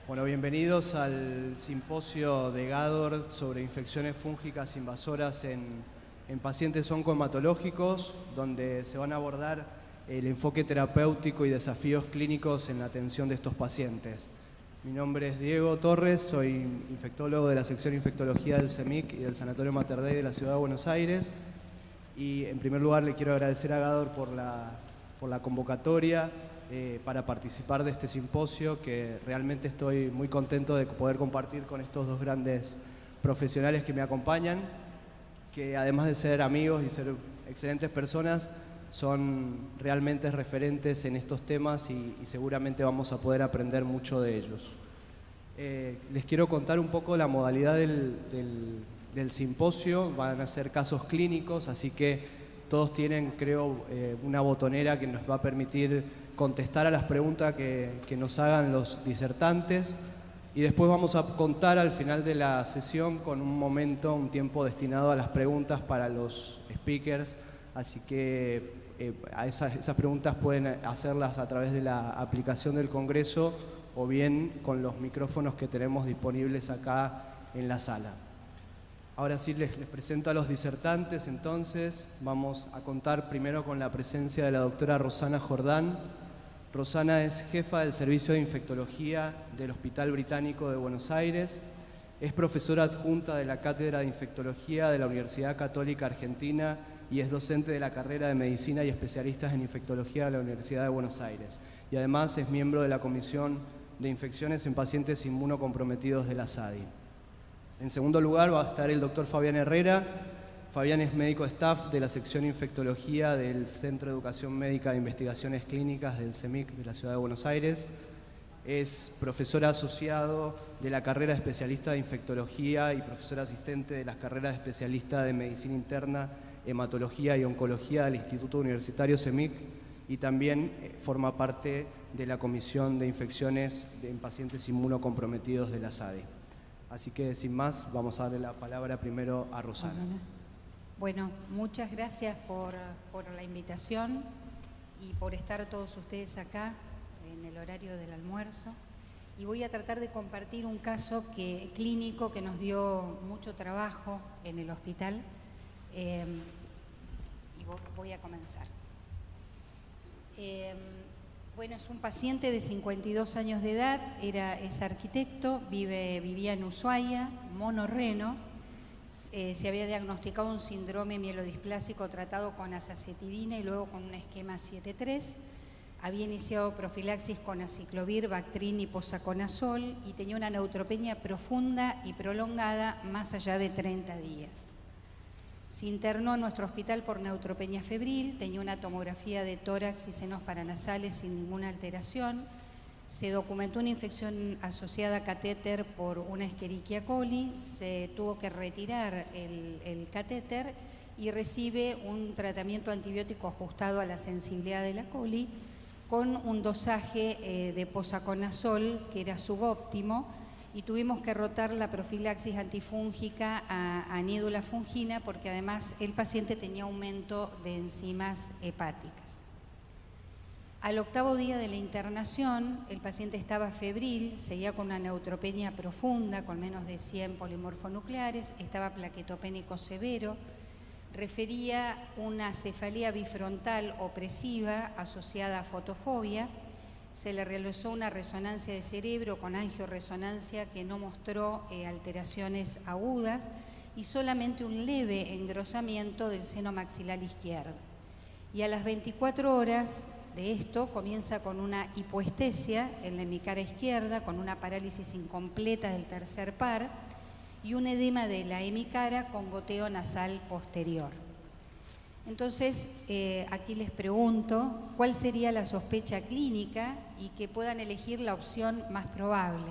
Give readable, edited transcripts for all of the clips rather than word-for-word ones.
Bueno, bienvenidos al simposio de GADOR sobre infecciones fúngicas invasoras en pacientes oncohematológicos, donde se van a abordar el enfoque terapéutico y desafíos clínicos en la atención de estos pacientes. Mi nombre es Diego Torres, soy infectólogo de la sección Infectología del CEMIC y del Sanatorio Mater Dei de la Ciudad de Buenos Aires. Y en primer lugar le quiero agradecer a GADOR por la convocatoria para participar de este simposio, que realmente estoy muy contento de poder compartir con estos dos grandes profesionales que me acompañan, que además de ser amigos y ser excelentes personas, son realmente referentes en estos temas y seguramente vamos a poder aprender mucho de ellos. Les quiero contar un poco la modalidad del simposio. Van a ser casos clínicos, así que todos tienen, creo, una botonera que nos va a permitir contestar a las preguntas que nos hagan los disertantes, y después vamos a contar al final de la sesión con un tiempo destinado a las preguntas para los speakers, así que esas preguntas pueden hacerlas a través de la aplicación del Congreso o bien con los micrófonos que tenemos disponibles acá en la sala. Ahora sí les presento a los disertantes. Entonces vamos a contar primero con la presencia de la doctora Rosana Jordán. Rosana es jefa del Servicio de Infectología del Hospital Británico de Buenos Aires, es profesora adjunta de la Cátedra de Infectología de la Universidad Católica Argentina y es docente de la carrera de Medicina y especialistas en Infectología de la Universidad de Buenos Aires. Y además es miembro de la Comisión de Infecciones en Pacientes Inmunocomprometidos de la SADI. En segundo lugar va a estar el doctor Fabián Herrera. Fabián es médico staff de la sección Infectología del Centro de Educación Médica de Investigaciones Clínicas del CEMIC de la Ciudad de Buenos Aires. Es profesor asociado de la carrera de especialista de Infectología y profesor asistente de las carreras de especialista de Medicina Interna, Hematología y Oncología del Instituto Universitario CEMIC, y también forma parte de la Comisión de Infecciones en Pacientes Inmunocomprometidos de la SADI. Así que, sin más, vamos a darle la palabra primero a Rosana. Bueno, muchas gracias por la invitación y por estar todos ustedes acá en el horario del almuerzo. Y voy a tratar de compartir un caso clínico que nos dio mucho trabajo en el hospital. Y voy a comenzar. Bueno, es un paciente de 52 años de edad, es arquitecto, vivía en Ushuaia, monorreno. Se había diagnosticado un síndrome mielodisplásico tratado con azacitidina y luego con un esquema 7-3. Había iniciado profilaxis con aciclovir, Bactrin y posaconazol y tenía una neutropenia profunda y prolongada más allá de 30 días. Se internó en nuestro hospital por neutropenia febril, tenía una tomografía de tórax y senos paranasales sin ninguna alteración. Se documentó una infección asociada a catéter por una Escherichia coli, se tuvo que retirar el catéter y recibe un tratamiento antibiótico ajustado a la sensibilidad de la coli con un dosaje de posaconazol que era subóptimo, y tuvimos que rotar la profilaxis antifúngica a nídula fungina porque además el paciente tenía aumento de enzimas hepáticas. Al 8º día de la internación, el paciente estaba febril, seguía con una neutropenia profunda, con menos de 100 polimorfonucleares, estaba plaquetopénico severo, refería una cefalea bifrontal opresiva asociada a fotofobia. Se le realizó una resonancia de cerebro con angioresonancia que no mostró alteraciones agudas y solamente un leve engrosamiento del seno maxilar izquierdo. Y a las 24 horas de esto comienza con una hipoestesia en la hemicara izquierda, con una parálisis incompleta del tercer par y un edema de la hemicara con goteo nasal posterior. Entonces, aquí les pregunto, ¿cuál sería la sospecha clínica? Y que puedan elegir la opción más probable.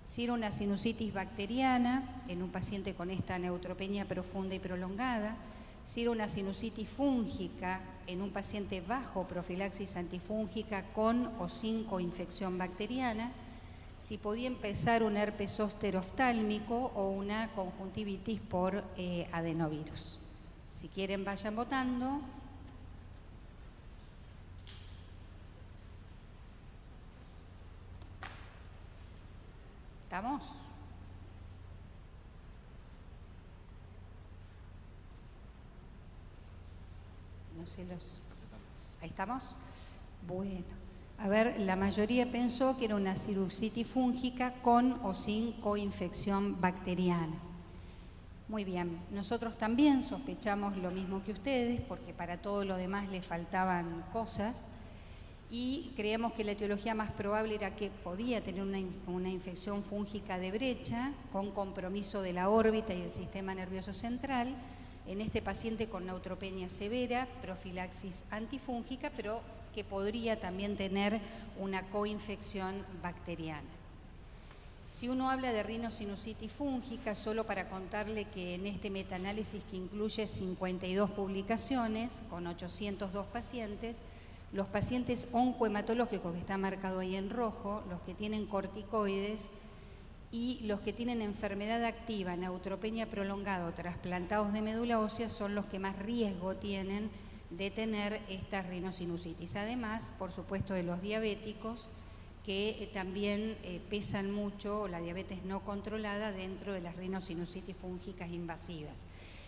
Si era una sinusitis bacteriana en un paciente con esta neutropenia profunda y prolongada, si era una sinusitis fúngica en un paciente bajo profilaxis antifúngica con o sin coinfección bacteriana, si podía empezar un herpes zóster oftálmico o una conjuntivitis por adenovirus. Si quieren, vayan votando. ¿Estamos? No sé los... ¿Ahí estamos? Bueno. A ver, la mayoría pensó que era una sinusitis fúngica con o sin coinfección bacteriana. Muy bien, nosotros también sospechamos lo mismo que ustedes, porque para todo lo demás le faltaban cosas, y creíamos que la etiología más probable era que podía tener una infección fúngica de brecha con compromiso de la órbita y el sistema nervioso central, en este paciente con neutropenia severa, profilaxis antifúngica, pero que podría también tener una coinfección bacteriana. Si uno habla de rinosinusitis fúngica, solo para contarle que en este metaanálisis que incluye 52 publicaciones con 802 pacientes, los pacientes oncohematológicos, que está marcado ahí en rojo, los que tienen corticoides y los que tienen enfermedad activa, neutropenia prolongada o trasplantados de médula ósea, son los que más riesgo tienen de tener esta rinosinusitis. Además, por supuesto, de los diabéticos, que también pesan mucho, la diabetes no controlada, dentro de las rinosinusitis fúngicas invasivas.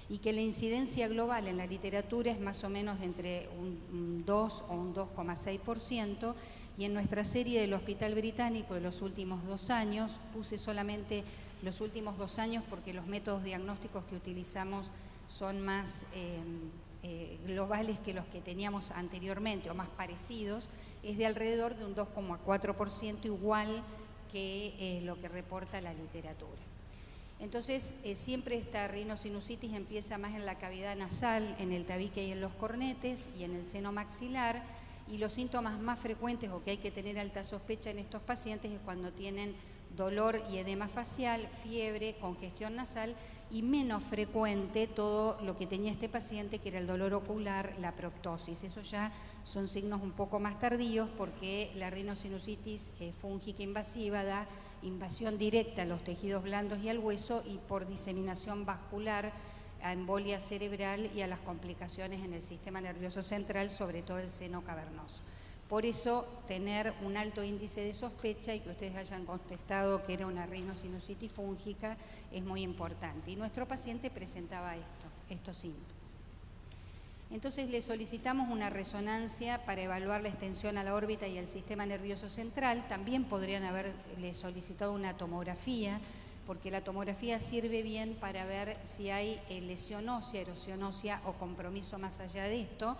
Y que la incidencia global en la literatura es más o menos entre un 2 o un 2,6%, y en nuestra serie del Hospital Británico de los últimos 2 años, puse solamente los últimos 2 años porque los métodos diagnósticos que utilizamos son más globales que los que teníamos anteriormente o más parecidos, es de alrededor de un 2,4%, igual que lo que reporta la literatura. Entonces, siempre esta rinosinusitis empieza más en la cavidad nasal, en el tabique y en los cornetes y en el seno maxilar, y los síntomas más frecuentes o que hay que tener alta sospecha en estos pacientes es cuando tienen dolor y edema facial, fiebre, congestión nasal, y menos frecuente todo lo que tenía este paciente, que era el dolor ocular, la proptosis. Eso ya son signos un poco más tardíos, porque la rinosinusitis fúngica invasiva da invasión directa a los tejidos blandos y al hueso, y por diseminación vascular a embolia cerebral y a las complicaciones en el sistema nervioso central, sobre todo el seno cavernoso. Por eso, tener un alto índice de sospecha y que ustedes hayan contestado que era una rinosinusitis fúngica es muy importante. Y nuestro paciente presentaba estos síntomas. Entonces le solicitamos una resonancia para evaluar la extensión a la órbita y al sistema nervioso central. También podrían haberle solicitado una tomografía, porque la tomografía sirve bien para ver si hay lesión ósea, erosión ósea o compromiso más allá de esto.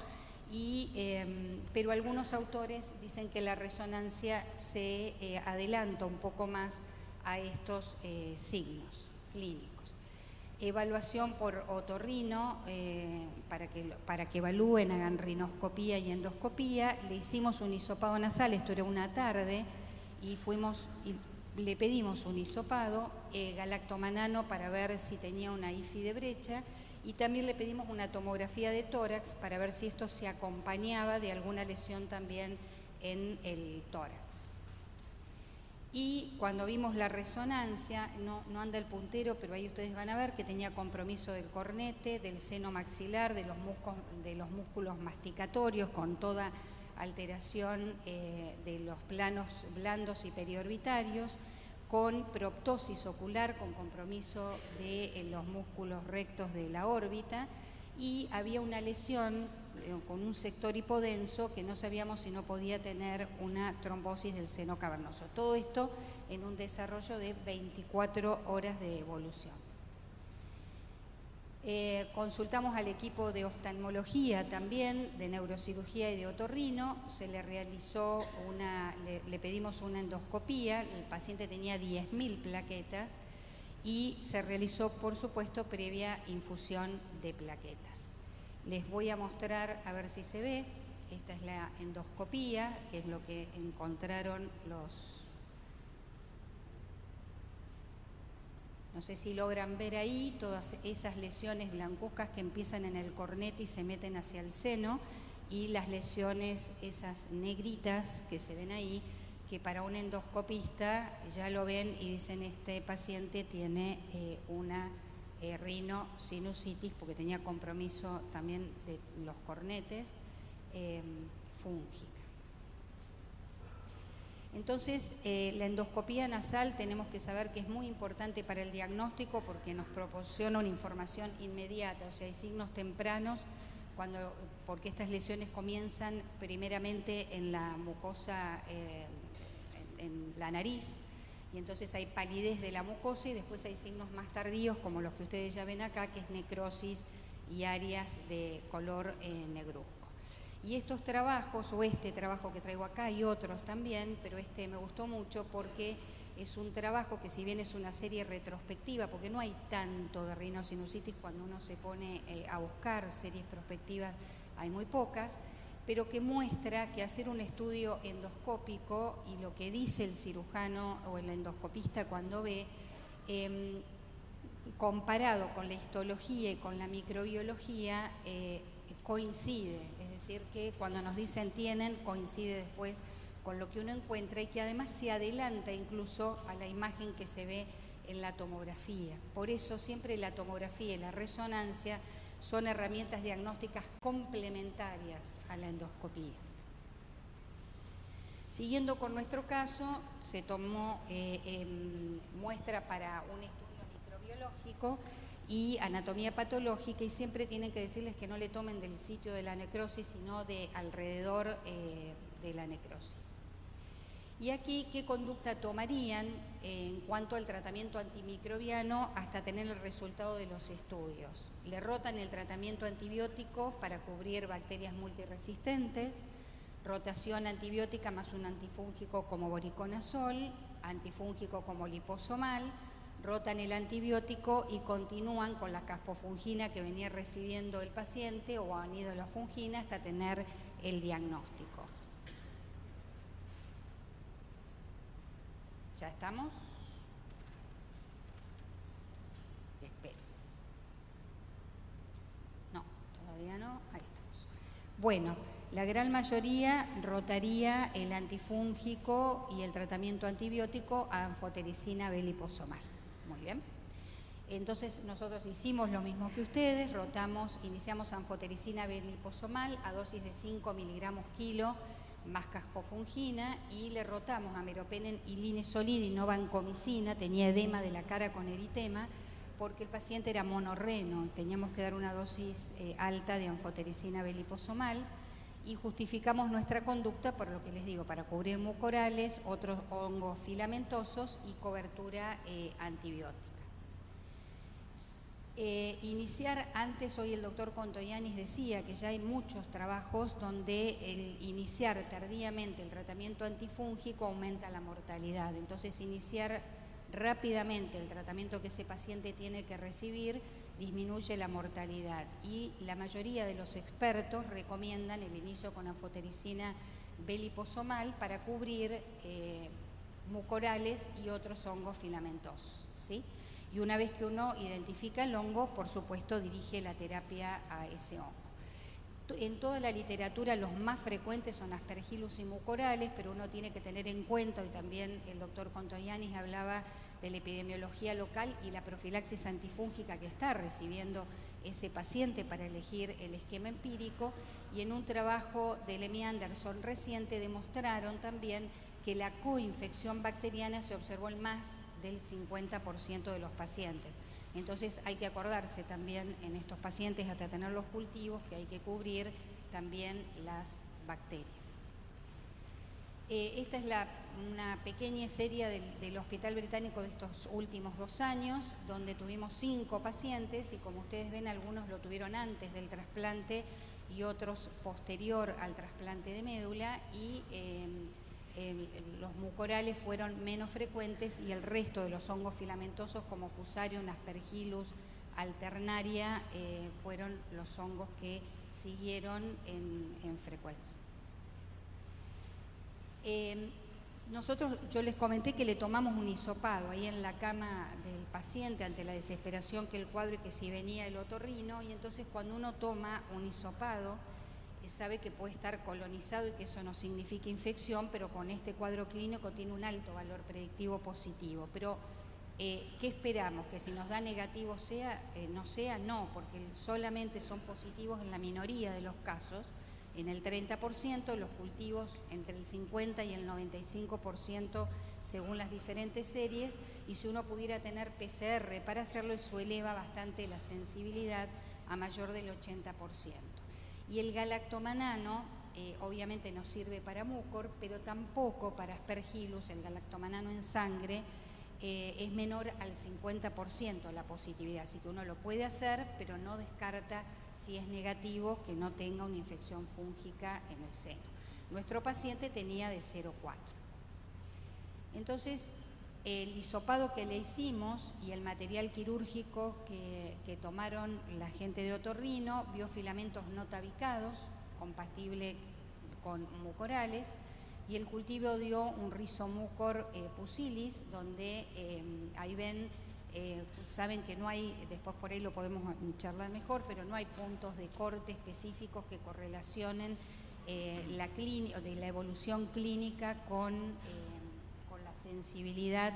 Pero algunos autores dicen que la resonancia se adelanta un poco más a estos signos clínicos. Evaluación por otorrino, para que evalúen, hagan rinoscopía y endoscopía. Le hicimos un hisopado nasal, esto era una tarde, y le pedimos un hisopado, galactomanano, para ver si tenía una IFI de brecha, y también le pedimos una tomografía de tórax para ver si esto se acompañaba de alguna lesión también en el tórax. Y cuando vimos la resonancia, no anda el puntero, pero ahí ustedes van a ver que tenía compromiso del cornete, del seno maxilar, de los músculos masticatorios, con toda alteración de los planos blandos y periorbitarios, con proptosis ocular, con compromiso de los músculos rectos de la órbita, y había una lesión con un sector hipodenso que no sabíamos si no podía tener una trombosis del seno cavernoso. Todo esto en un desarrollo de 24 horas de evolución. Consultamos al equipo de oftalmología también, de neurocirugía y de otorrino. Se le realizó le pedimos una endoscopía. El paciente tenía 10.000 plaquetas y se realizó, por supuesto, previa infusión de plaquetas. Les voy a mostrar, a ver si se ve. Esta es la endoscopía, que es lo que encontraron no sé si logran ver ahí, todas esas lesiones blancuzcas que empiezan en el cornete y se meten hacia el seno, y las lesiones, esas negritas que se ven ahí, que para un endoscopista ya lo ven y dicen: este paciente tiene una rinosinusitis, porque tenía compromiso también de los cornetes, fúngica. Entonces, la endoscopía nasal tenemos que saber que es muy importante para el diagnóstico porque nos proporciona una información inmediata, o sea, hay signos tempranos, porque estas lesiones comienzan primeramente en la mucosa, en la nariz, y entonces hay palidez de la mucosa y después hay signos más tardíos como los que ustedes ya ven acá, que es necrosis y áreas de color negruzco. Y estos trabajos, o este trabajo que traigo acá y otros también, pero este me gustó mucho porque es un trabajo que, si bien es una serie retrospectiva, porque no hay tanto de rinosinusitis cuando uno se pone a buscar series prospectivas, hay muy pocas, pero que muestra que hacer un estudio endoscópico y lo que dice el cirujano o el endoscopista cuando ve, comparado con la histología y con la microbiología, coincide, es decir, que cuando nos dicen tienen, coincide después con lo que uno encuentra y que además se adelanta incluso a la imagen que se ve en la tomografía. Por eso siempre la tomografía y la resonancia son herramientas diagnósticas complementarias a la endoscopía. Siguiendo con nuestro caso, se tomó muestra para un estudio microbiológico y anatomía patológica, y siempre tienen que decirles que no le tomen del sitio de la necrosis, sino de alrededor de la necrosis. Y aquí, ¿qué conducta tomarían en cuanto al tratamiento antimicrobiano hasta tener el resultado de los estudios? Le rotan el tratamiento antibiótico para cubrir bacterias multiresistentes, rotación antibiótica más un antifúngico como voriconazol, antifúngico como liposomal, rotan el antibiótico y continúan con la caspofungina que venía recibiendo el paciente o anidolafungina hasta tener el diagnóstico. ¿Ya estamos? Esperen. No, todavía no. Ahí estamos. Bueno, la gran mayoría rotaría el antifúngico y el tratamiento antibiótico a anfotericina B liposomal. Muy bien. Entonces nosotros hicimos lo mismo que ustedes, iniciamos anfotericina B liposomal a dosis de 5 miligramos kilo más caspofungina y le rotamos a meropenem y linezolid y no vancomicina, tenía edema de la cara con eritema, porque el paciente era monorreno, teníamos que dar una dosis alta de anfotericina B liposomal y justificamos nuestra conducta por lo que les digo, para cubrir mucorales, otros hongos filamentosos y cobertura antibiótica. Iniciar antes, hoy el doctor Contoyanis decía que ya hay muchos trabajos donde el iniciar tardíamente el tratamiento antifúngico aumenta la mortalidad, entonces iniciar rápidamente el tratamiento que ese paciente tiene que recibir disminuye la mortalidad y la mayoría de los expertos recomiendan el inicio con anfotericina B liposomal para cubrir mucorales y otros hongos filamentosos, ¿sí? Y una vez que uno identifica el hongo, por supuesto, dirige la terapia a ese hongo. En toda la literatura los más frecuentes son Aspergillus y mucorales, pero uno tiene que tener en cuenta, y también el doctor Contoyanis hablaba de la epidemiología local y la profilaxis antifúngica que está recibiendo ese paciente para elegir el esquema empírico, y en un trabajo de Lemmy Anderson reciente demostraron también que la coinfección bacteriana se observó en más del 50% de los pacientes. Entonces hay que acordarse también en estos pacientes, hasta tener los cultivos, que hay que cubrir también las bacterias. Esta es una pequeña serie del Hospital Británico de estos últimos 2 años, donde tuvimos 5 pacientes y como ustedes ven, algunos lo tuvieron antes del trasplante y otros posterior al trasplante de médula, y los mucorales fueron menos frecuentes y el resto de los hongos filamentosos como Fusarium, Aspergillus, Alternaria fueron los hongos que siguieron en frecuencia. Yo les comenté que le tomamos un hisopado ahí en la cama del paciente ante la desesperación que el cuadro y que si venía el otorrino, y entonces cuando uno toma un hisopado sabe que puede estar colonizado y que eso no significa infección, pero con este cuadro clínico tiene un alto valor predictivo positivo. Pero, ¿qué esperamos? ¿Que si nos da negativo no sea? No, porque solamente son positivos en la minoría de los casos, en el 30%, los cultivos entre el 50 y el 95% según las diferentes series, y si uno pudiera tener PCR para hacerlo, eso eleva bastante la sensibilidad a mayor del 80%. Y el galactomanano obviamente no sirve para mucor, pero tampoco para Aspergillus. El galactomanano en sangre es menor al 50% la positividad, así que uno lo puede hacer, pero no descarta, si es negativo, que no tenga una infección fúngica en el seno. Nuestro paciente tenía de 0,4. Entonces, el hisopado que le hicimos y el material quirúrgico que tomaron la gente de otorrino vio filamentos no tabicados, compatible con mucorales, y el cultivo dio un rizomucor pusilis, donde ahí ven, saben que no hay, después por ahí lo podemos charlar mejor, pero no hay puntos de corte específicos que correlacionen la evolución clínica con la sensibilidad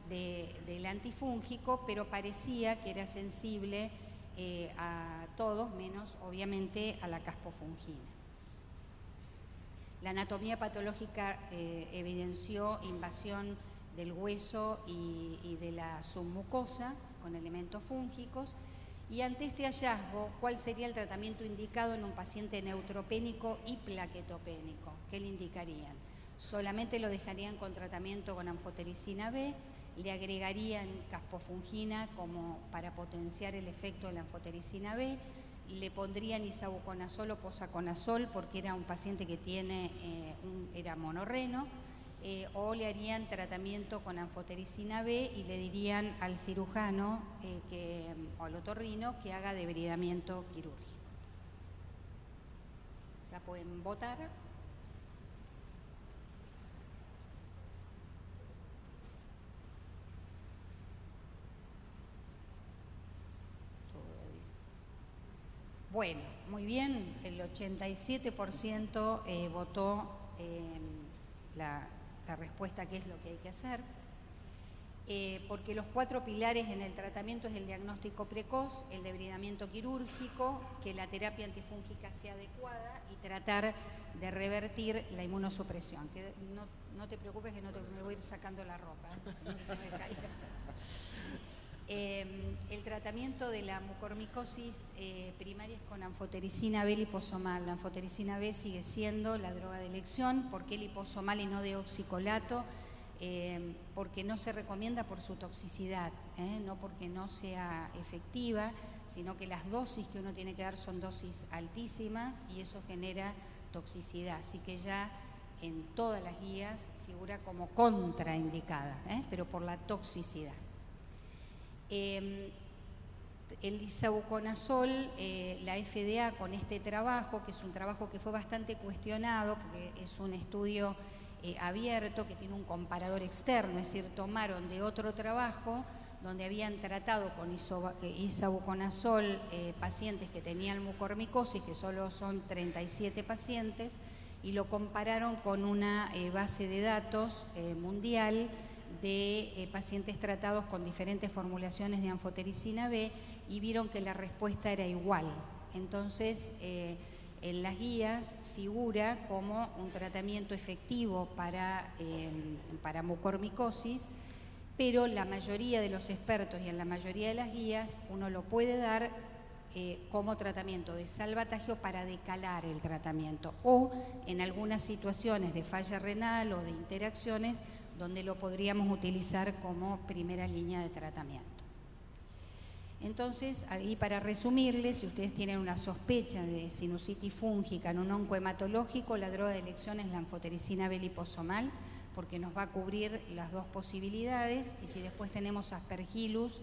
del antifúngico, pero parecía que era sensible a todos, menos obviamente a la caspofungina. La anatomía patológica evidenció invasión del hueso y de la submucosa con elementos fúngicos. Y ante este hallazgo, ¿cuál sería el tratamiento indicado en un paciente neutropénico y plaquetopénico? ¿Qué le indicarían? Solamente lo dejarían con tratamiento con anfotericina B, le agregarían caspofungina como para potenciar el efecto de la anfotericina B, le pondrían isavuconazol o posaconazol porque era un paciente que era monorreno, o le harían tratamiento con anfotericina B y le dirían al cirujano o al otorrino que haga debridamiento quirúrgico. Ya pueden votar. Bueno, muy bien, el 87% votó la respuesta que es lo que hay que hacer, porque los 4 pilares en el tratamiento es el diagnóstico precoz, el debridamiento quirúrgico, que la terapia antifúngica sea adecuada y tratar de revertir la inmunosupresión. Que no te preocupes que me voy a ir sacando la ropa, si no que se me caiga. El tratamiento de la mucormicosis primaria es con anfotericina B liposomal. La anfotericina B sigue siendo la droga de elección. ¿Por qué liposomal y no deoxicolato? Porque no se recomienda por su toxicidad, no porque no sea efectiva, sino que las dosis que uno tiene que dar son dosis altísimas y eso genera toxicidad. Así que ya en todas las guías figura como contraindicada, pero por la toxicidad. El isavuconazol, la FDA con este trabajo, que es un trabajo que fue bastante cuestionado, porque es un estudio abierto que tiene un comparador externo, es decir, tomaron de otro trabajo donde habían tratado con isavuconazol pacientes que tenían mucormicosis, que solo son 37 pacientes, y lo compararon con una base de datos mundial de pacientes tratados con diferentes formulaciones de anfotericina B y vieron que la respuesta era igual. Entonces, en las guías figura como un tratamiento efectivo para mucormicosis, pero la mayoría de los expertos y en la mayoría de las guías uno lo puede dar como tratamiento de salvataggio para decalar el tratamiento o en algunas situaciones de falla renal o de interacciones donde lo podríamos utilizar como primera línea de tratamiento. Entonces, ahí para resumirles, si ustedes tienen una sospecha de sinusitis fúngica en un oncohematológico, la droga de elección es la anfotericina B liposomal, porque nos va a cubrir las dos posibilidades, y si después tenemos Aspergillus,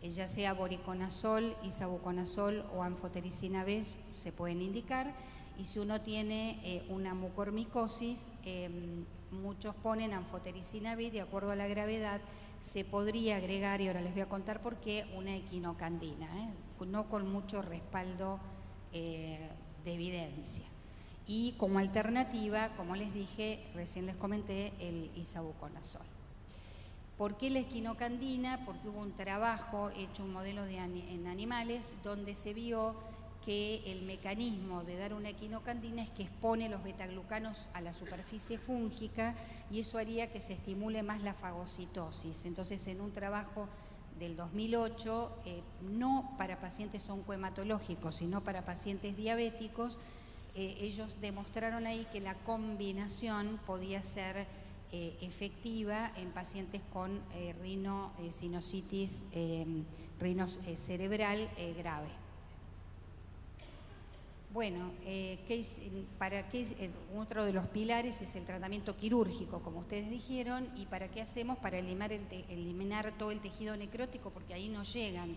ya sea voriconazol, isavuconazol o anfotericina B, se pueden indicar, y si uno tiene una mucormicosis, muchos ponen anfotericina B, de acuerdo a la gravedad, se podría agregar, y ahora les voy a contar por qué, una equinocandina, no con mucho respaldo de evidencia. Y como alternativa, como les dije, recién les comenté, el isavuconazol. ¿Por qué la equinocandina? Porque hubo un trabajo hecho, un modelo en animales, donde se vio que el mecanismo de dar una equinocandina es que expone los betaglucanos a la superficie fúngica y eso haría que se estimule más la fagocitosis. Entonces, en un trabajo del 2008, no para pacientes oncohematológicos, sino para pacientes diabéticos, ellos demostraron ahí que la combinación podía ser efectiva en pacientes con rinosinusitis cerebral grave. Bueno, otro de los pilares es el tratamiento quirúrgico, como ustedes dijeron, y ¿para qué hacemos? Para eliminar todo el tejido necrótico, porque ahí no llegan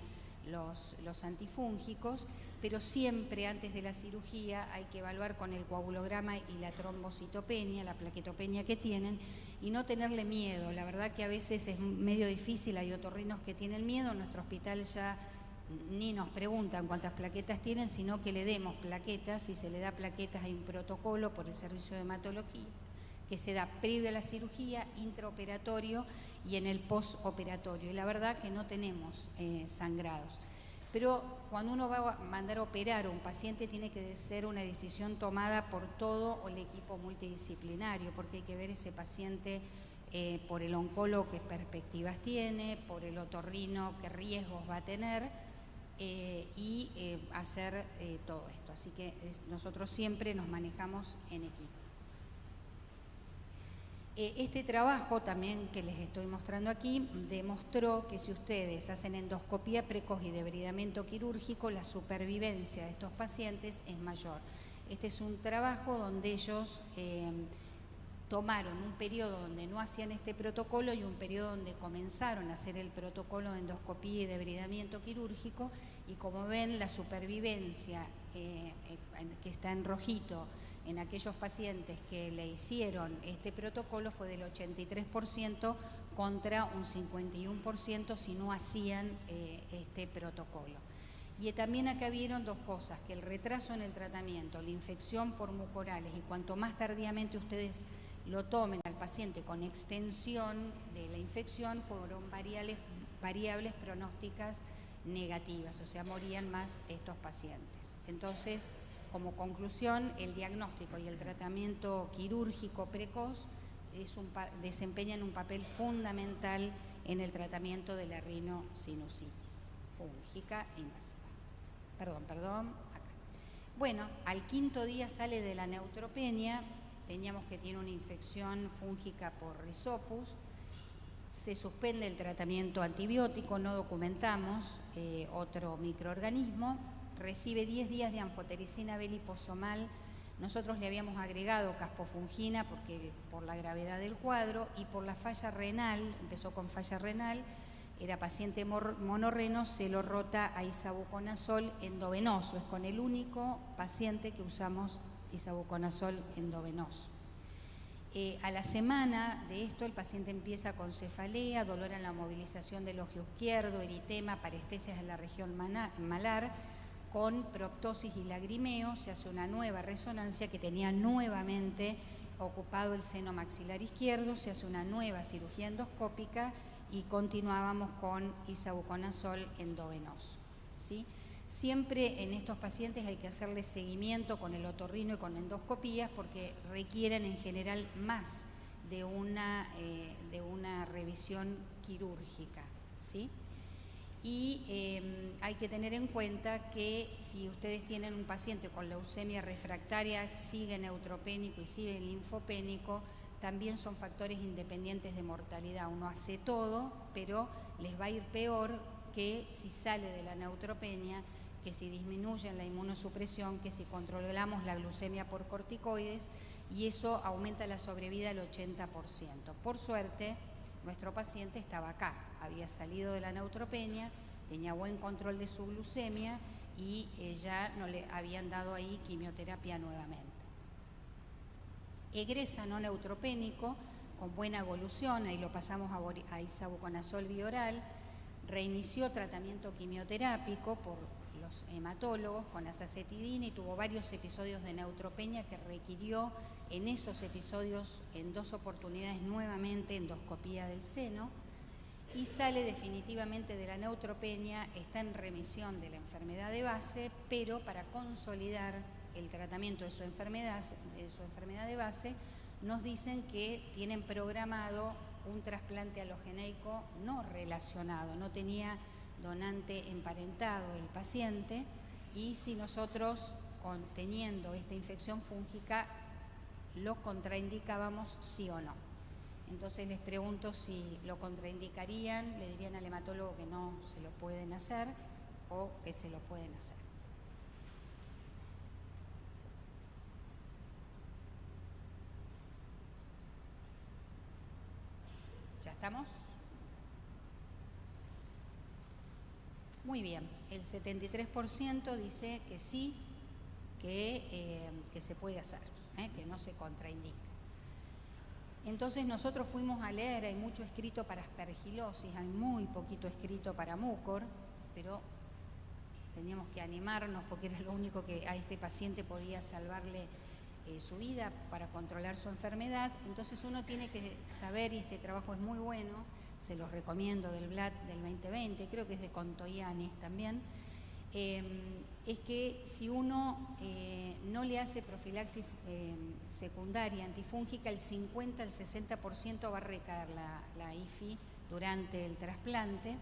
los antifúngicos, pero siempre antes de la cirugía hay que evaluar con el coagulograma y la trombocitopenia, la plaquetopenia que tienen, y no tenerle miedo. La verdad que a veces es medio difícil, hay otorrinos que tienen miedo, en nuestro hospital ya ni nos preguntan cuántas plaquetas tienen, sino que le demos plaquetas. Si se le da plaquetas hay un protocolo por el servicio de hematología que se da previo a la cirugía, intraoperatorio y en el postoperatorio. Y la verdad que no tenemos sangrados. Pero cuando uno va a mandar a operar a un paciente tiene que ser una decisión tomada por todo el equipo multidisciplinario, porque hay que ver ese paciente por el oncólogo qué perspectivas tiene, por el otorrino qué riesgos va a tener y hacer todo esto. Así que nosotros siempre nos manejamos en equipo. Este trabajo también que les estoy mostrando aquí demostró que si ustedes hacen endoscopía precoz y debridamiento quirúrgico, la supervivencia de estos pacientes es mayor. Este es un trabajo donde ellos tomaron un periodo donde no hacían este protocolo y un periodo donde comenzaron a hacer el protocolo de endoscopía y debridamiento quirúrgico, y como ven, la supervivencia que está en rojito en aquellos pacientes que le hicieron este protocolo fue del 83% contra un 51% si no hacían este protocolo. Y también acá vieron dos cosas, que el retraso en el tratamiento, la infección por mucorales, y cuanto más tardíamente ustedes lo tomen al paciente con extensión de la infección, fueron variables pronósticas negativas, o sea, morían más estos pacientes. Entonces, como conclusión, el diagnóstico y el tratamiento quirúrgico precoz desempeñan un papel fundamental en el tratamiento de la rinosinusitis fúngica e invasiva. Perdón, acá. Bueno, al quinto día sale de la neutropenia, teníamos que tiene una infección fúngica por Rhizopus, se suspende el tratamiento antibiótico, no documentamos otro microorganismo, recibe 10 días de anfotericina B liposomal. Nosotros le habíamos agregado caspofungina por la gravedad del cuadro y por la falla renal, empezó con falla renal, era paciente monorreno, se lo rota a isavuconazol endovenoso, es con el único paciente que usamos isavuconazol endovenoso. A la semana de esto el paciente empieza con cefalea, dolor en la movilización del ojo izquierdo, eritema, parestesias en la región malar, con proptosis y lagrimeo. Se hace una nueva resonancia que tenía nuevamente ocupado el seno maxilar izquierdo, se hace una nueva cirugía endoscópica y continuábamos con isavuconazol endovenoso, ¿sí? Siempre en estos pacientes hay que hacerle seguimiento con el otorrino y con endoscopías porque requieren en general más de una revisión quirúrgica, ¿sí? Y hay que tener en cuenta que si ustedes tienen un paciente con leucemia refractaria, sigue neutropénico y sigue linfopénico, también son factores independientes de mortalidad. Uno hace todo, pero les va a ir peor que si sale de la neutropenia, que si disminuyen la inmunosupresión, que si controlamos la glucemia por corticoides, y eso aumenta la sobrevida al 80%. Por suerte, nuestro paciente estaba acá, había salido de la neutropenia, tenía buen control de su glucemia y ya no le habían dado ahí quimioterapia nuevamente. Egresa no neutropénico, con buena evolución, ahí lo pasamos a isavuconazol bioral, reinició tratamiento quimioterápico por los hematólogos con azacitidina y tuvo varios episodios de neutropenia que requirió en esos episodios en 2 oportunidades nuevamente endoscopía del seno. y sale definitivamente de la neutropenia, está en remisión de la enfermedad de base, pero para consolidar el tratamiento de su enfermedad de base, nos dicen que tienen programado un trasplante alogeneico no relacionado, no tenía donante emparentado el paciente, y si nosotros, teniendo esta infección fúngica, lo contraindicábamos sí o no. Entonces les pregunto si lo contraindicarían, le dirían al hematólogo que no se lo pueden hacer o que se lo pueden hacer. ¿Ya estamos? Muy bien, el 73% dice que sí, que se puede hacer, que no se contraindica. Entonces nosotros fuimos a leer, hay mucho escrito para aspergilosis, hay muy poquito escrito para mucor, pero teníamos que animarnos porque era lo único que a este paciente podía salvarle su vida para controlar su enfermedad. Entonces uno tiene que saber, y este trabajo es muy bueno, se los recomiendo, del BLAT del 2020, creo que es de Contoyanis también, es que si uno no le hace profilaxis secundaria antifúngica, el 50 al 60% va a recaer la IFI durante el trasplante,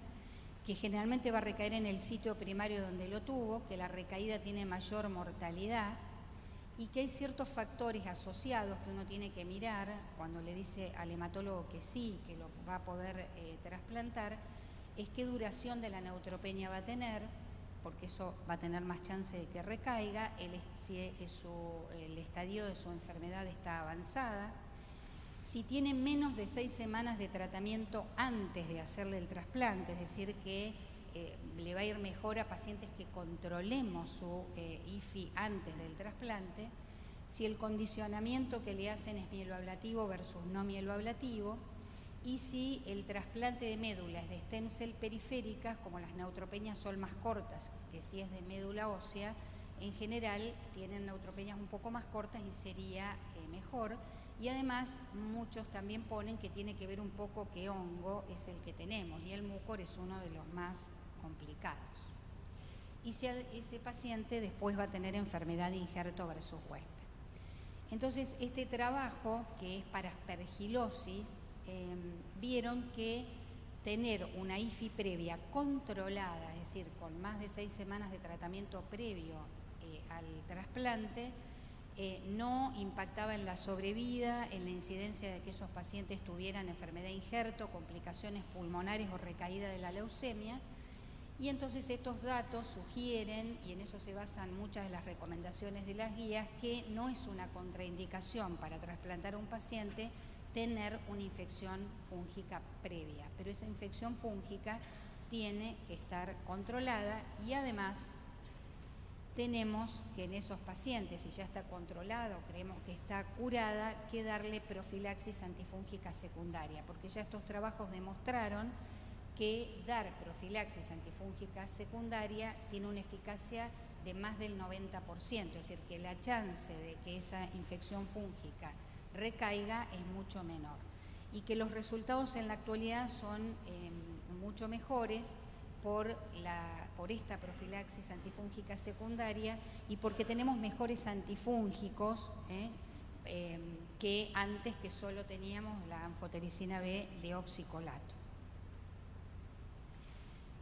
que generalmente va a recaer en el sitio primario donde lo tuvo, que la recaída tiene mayor mortalidad y que hay ciertos factores asociados que uno tiene que mirar cuando le dice al hematólogo que sí, que lo va a poder trasplantar, es qué duración de la neutropenia va a tener, porque eso va a tener más chance de que recaiga, si el estadio de su enfermedad está avanzada, si tiene menos de 6 semanas de tratamiento antes de hacerle el trasplante, es decir, que le va a ir mejor a pacientes que controlemos su IFI antes del trasplante, si el condicionamiento que le hacen es mieloablativo versus no mieloablativo, y si el trasplante de médula es de stem cell periféricas, como las neutropenias son más cortas que si es de médula ósea, en general tienen neutropenias un poco más cortas y sería mejor. Y además muchos también ponen que tiene que ver un poco qué hongo es el que tenemos, y el mucor es uno de los más complicados. Y si ese paciente después va a tener enfermedad de injerto versus huésped. Entonces este trabajo, que es para aspergilosis, vieron que tener una IFI previa controlada, es decir, con más de 6 semanas de tratamiento previo al trasplante, no impactaba en la sobrevida, en la incidencia de que esos pacientes tuvieran enfermedad de injerto, complicaciones pulmonares o recaída de la leucemia. Y entonces estos datos sugieren, y en eso se basan muchas de las recomendaciones de las guías, que no es una contraindicación para trasplantar a un paciente tener una infección fúngica previa, pero esa infección fúngica tiene que estar controlada, y además tenemos que en esos pacientes, si ya está controlada o creemos que está curada, que darle profilaxis antifúngica secundaria, porque ya estos trabajos demostraron que dar profilaxis antifúngica secundaria tiene una eficacia de más del 90%, es decir, que la chance de que esa infección fúngica recaiga es mucho menor, y que los resultados en la actualidad son mucho mejores por esta profilaxis antifúngica secundaria, y porque tenemos mejores antifúngicos que antes, que solo teníamos la anfotericina B de oxicolato.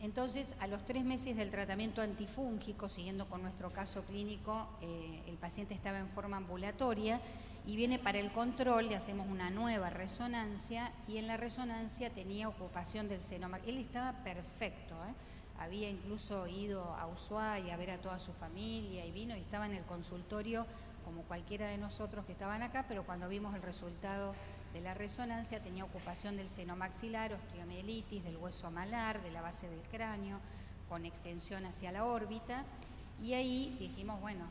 Entonces, a los 3 meses del tratamiento antifúngico, siguiendo con nuestro caso clínico, el paciente estaba en forma ambulatoria y viene para el control, le hacemos una nueva resonancia, y en la resonancia tenía ocupación del seno. Él estaba perfecto, había incluso ido a Ushuaia a ver a toda su familia y vino y estaba en el consultorio como cualquiera de nosotros que estaban acá, pero cuando vimos el resultado de la resonancia tenía ocupación del seno maxilar, osteomielitis, del hueso malar, de la base del cráneo, con extensión hacia la órbita, y ahí dijimos, bueno,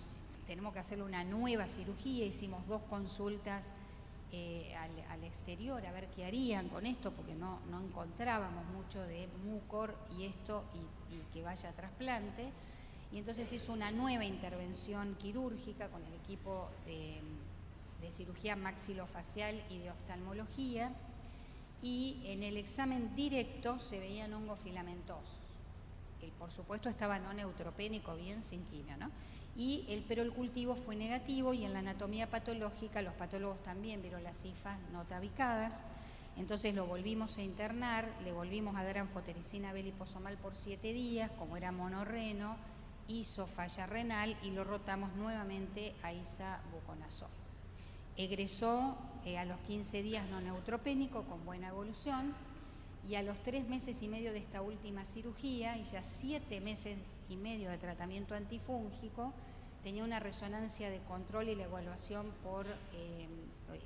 tenemos que hacerle una nueva cirugía. Hicimos 2 consultas al exterior a ver qué harían con esto, porque no encontrábamos mucho de mucor y que vaya a trasplante, y entonces hizo una nueva intervención quirúrgica con el equipo de cirugía maxilofacial y de oftalmología, y en el examen directo se veían hongos filamentosos. Él, por supuesto, estaba no neutropénico, bien sin quimio, ¿no? Pero el cultivo fue negativo, y en la anatomía patológica los patólogos también vieron las cifras no tabicadas. Entonces lo volvimos a internar, le volvimos a dar anfotericina B liposomal por 7 días, como era monorreno, hizo falla renal, y lo rotamos nuevamente a isavuconazol. Egresó a los 15 días no neutropénico con buena evolución, y a los 3 meses y medio de esta última cirugía y ya 7 meses y medio de tratamiento antifúngico, tenía una resonancia de control y la evaluación por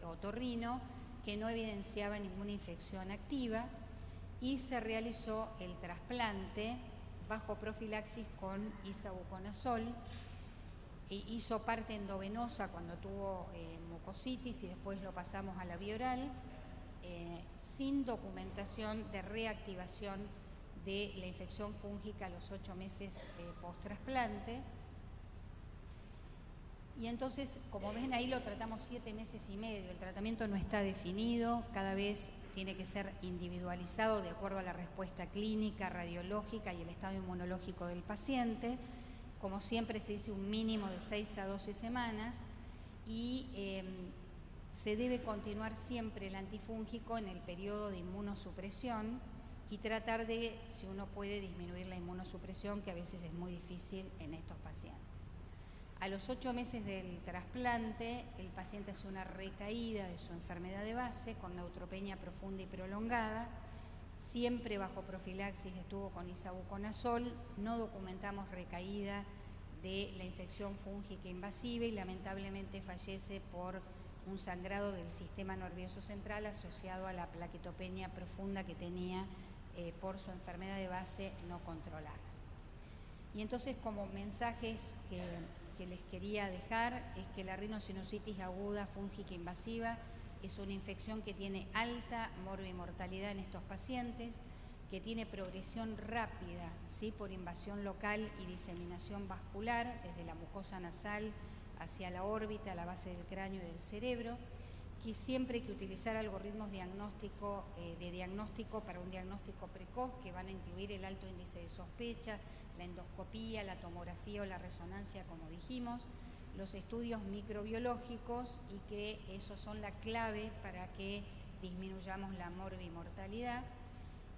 otorrino que no evidenciaba ninguna infección activa, y se realizó el trasplante bajo profilaxis con isavuconazol. Hizo parte endovenosa cuando tuvo mucositis, y después lo pasamos a la vía oral, sin documentación de reactivación de la infección fúngica a los 8 meses post-trasplante. Y entonces, como ven, ahí lo tratamos 7 meses y medio. El tratamiento no está definido, cada vez tiene que ser individualizado de acuerdo a la respuesta clínica, radiológica y el estado inmunológico del paciente. Como siempre, se dice un mínimo de 6 a 12 semanas, y se debe continuar siempre el antifúngico en el periodo de inmunosupresión y tratar de, si uno puede, disminuir la inmunosupresión, que a veces es muy difícil en estos pacientes. A los 8 meses del trasplante, el paciente hace una recaída de su enfermedad de base con neutropenia profunda y prolongada. Siempre bajo profilaxis estuvo con isavuconazol, no documentamos recaída de la infección fúngica invasiva, y lamentablemente fallece por un sangrado del sistema nervioso central asociado a la plaquetopenia profunda que tenía por su enfermedad de base no controlada. Y entonces, como mensajes que les quería dejar, es que la rinosinusitis aguda fúngica invasiva es una infección que tiene alta morbimortalidad en estos pacientes, que tiene progresión rápida, ¿sí?, por invasión local y diseminación vascular desde la mucosa nasal hacia la órbita, a la base del cráneo y del cerebro, que siempre hay que utilizar algoritmos de diagnóstico para un diagnóstico precoz, que van a incluir el alto índice de sospecha, la endoscopía, la tomografía o la resonancia, como dijimos, los estudios microbiológicos, y que esos son la clave para que disminuyamos la morbimortalidad,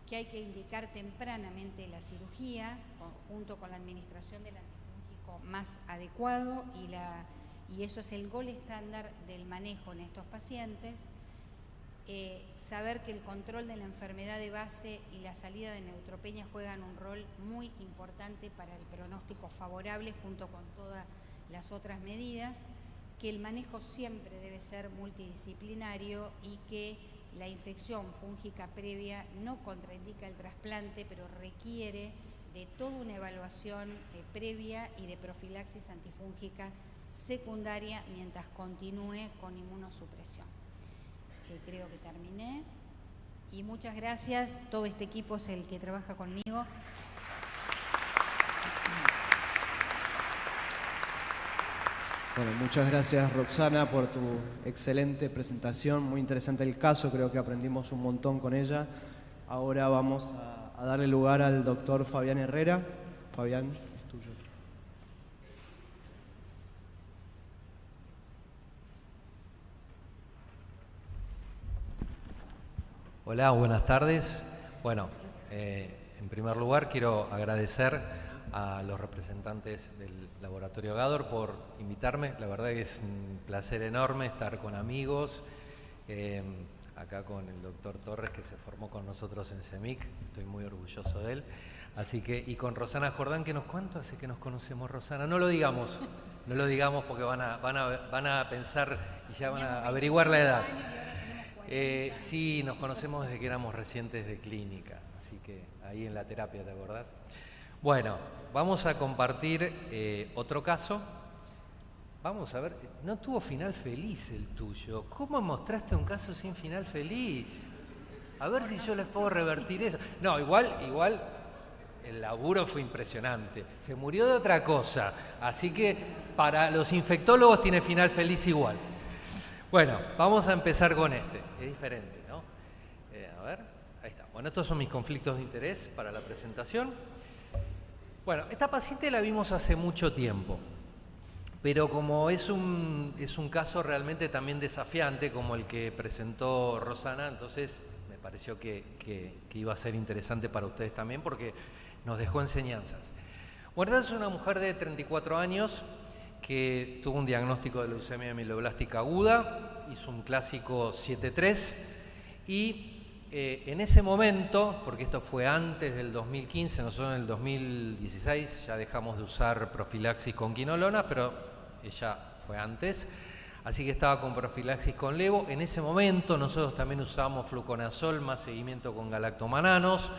que hay que indicar tempranamente la cirugía junto con la administración del antifúngico más adecuado, y eso es el gol estándar del manejo en estos pacientes. Saber que el control de la enfermedad de base y la salida de neutropenia juegan un rol muy importante para el pronóstico favorable, junto con todas las otras medidas, que el manejo siempre debe ser multidisciplinario, y que la infección fúngica previa no contraindica el trasplante, pero requiere de toda una evaluación previa y de profilaxis antifúngica secundaria mientras continúe con inmunosupresión. Creo que terminé. Y muchas gracias. Todo este equipo es el que trabaja conmigo. Bueno, muchas gracias, Roxana, por tu excelente presentación. Muy interesante el caso, creo que aprendimos un montón con ella. Ahora vamos a darle lugar al doctor Fabián Herrera. Fabián, es tuyo. Hola, buenas tardes. Bueno, en primer lugar quiero agradecer a los representantes del Laboratorio Gador por invitarme. La verdad que es un placer enorme estar con amigos, acá con el doctor Torres, que se formó con nosotros en CEMIC, estoy muy orgulloso de él. Así que, y con Rosana Jordán, que ¿cuánto hace que nos conocemos, Rosana? No lo digamos porque van a pensar y ya van a averiguar la edad. Sí, nos conocemos desde que éramos recientes de clínica, así que ahí en la terapia, ¿te acordás? Bueno, vamos a compartir otro caso. Vamos a ver, no tuvo final feliz el tuyo. ¿Cómo mostraste un caso sin final feliz? A ver si yo les puedo revertir eso. No, igual el laburo fue impresionante. Se murió de otra cosa, así que para los infectólogos tiene final feliz igual. Bueno, vamos a empezar con este. Es diferente, ¿no? A ver, ahí está. Bueno, estos son mis conflictos de interés para la presentación. Bueno, esta paciente la vimos hace mucho tiempo, pero como es un caso realmente también desafiante, como el que presentó Rosana, entonces me pareció que iba a ser interesante para ustedes también, porque nos dejó enseñanzas. Bueno, esta es una mujer de 34 años que tuvo un diagnóstico de leucemia mieloblástica aguda, hizo un clásico 7-3 y en ese momento, porque esto fue antes del 2015, nosotros en el 2016 ya dejamos de usar profilaxis con quinolona, pero ella fue antes, así que estaba con profilaxis con levo. En ese momento nosotros también usamos fluconazol más seguimiento con galactomananos,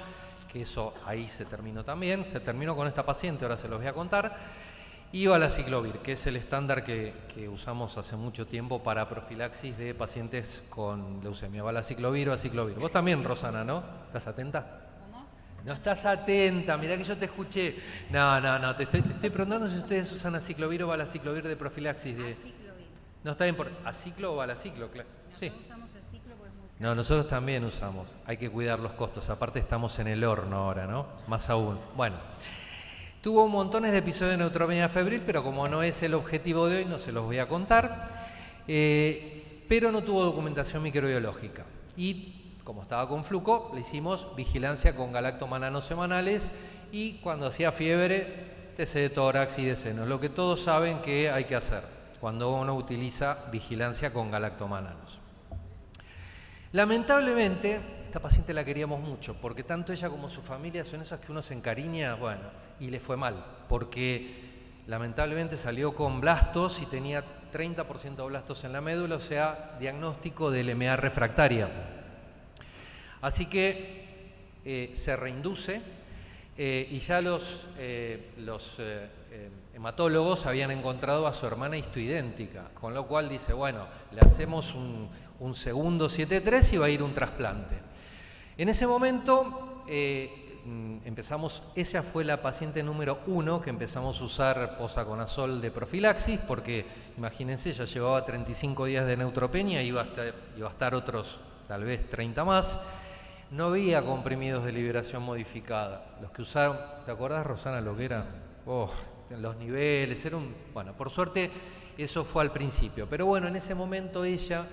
que eso ahí se terminó también, se terminó con esta paciente, ahora se los voy a contar. Y valaciclovir, que es el estándar que usamos hace mucho tiempo para profilaxis de pacientes con leucemia. Valaciclovir o aciclovir. Vos también, Rosana, ¿no? ¿Estás atenta? ¿Cómo? No estás atenta, mirá que yo te escuché. No, te estoy preguntando si ustedes usan aciclovir o valaciclovir de profilaxis. Aciclovir. No está bien por aciclo o valaciclo, claro. Nosotros Sí. usamos aciclo porque es muy caro. No, nosotros también usamos. Hay que cuidar los costos. Aparte estamos en el horno ahora, ¿no? Más aún. Bueno. Tuvo montones de episodios de neutropenia febril, pero como no es el objetivo de hoy, no se los voy a contar. Pero no tuvo documentación microbiológica. Y como estaba con fluco, le hicimos vigilancia con galactomananos semanales y cuando hacía fiebre, TC de tórax y de senos. Lo que todos saben que hay que hacer cuando uno utiliza vigilancia con galactomananos. Lamentablemente, esta paciente la queríamos mucho, porque tanto ella como su familia son esas que uno se encariña, bueno, y le fue mal, porque lamentablemente salió con blastos y tenía 30% de blastos en la médula, o sea, diagnóstico de LMA refractaria. Así que se reinduce y ya los hematólogos habían encontrado a su hermana histoidéntica, con lo cual dice, bueno, le hacemos un segundo 7-3 y va a ir un trasplante. En ese momento empezamos, ella fue la paciente número 1 que empezamos a usar posaconazol de profilaxis, porque imagínense, ya llevaba 35 días de neutropenia, iba a estar otros tal vez 30 más. No había comprimidos de liberación modificada. Los que usaron, ¿te acordás, Rosana, lo que era? Oh, los niveles, bueno, por suerte eso fue al principio. Pero bueno, en ese momento ella,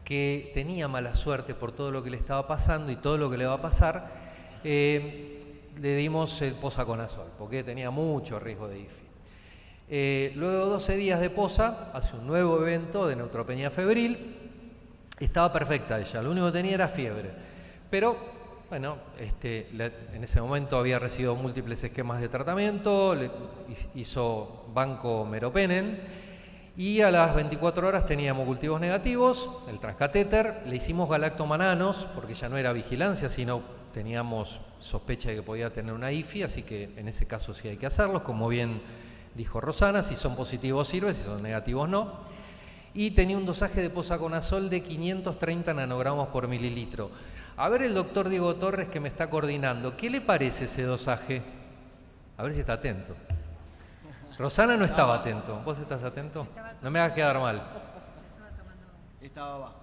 que tenía mala suerte por todo lo que le estaba pasando y todo lo que le va a pasar, le dimos el posaconazol, porque tenía mucho riesgo de IFI. Luego de 12 días de posa, hace un nuevo evento de neutropenia febril. Estaba perfecta ella, lo único que tenía era fiebre. Pero, bueno, en ese momento había recibido múltiples esquemas de tratamiento, hizo banco meropenen, y a las 24 horas tenía hemocultivos negativos, el transcatéter, le hicimos galactomananos, porque ya no era vigilancia, sino teníamos sospecha de que podía tener una IFI, así que en ese caso sí hay que hacerlos, como bien dijo Rosana, si son positivos sirve, si son negativos no. Y tenía un dosaje de posaconazol de 530 nanogramos por mililitro. A ver el doctor Diego Torres que me está coordinando, ¿qué le parece ese dosaje? A ver si está atento. Rosana no estaba atento. ¿Vos estás atento? No me hagas quedar mal. Estaba abajo.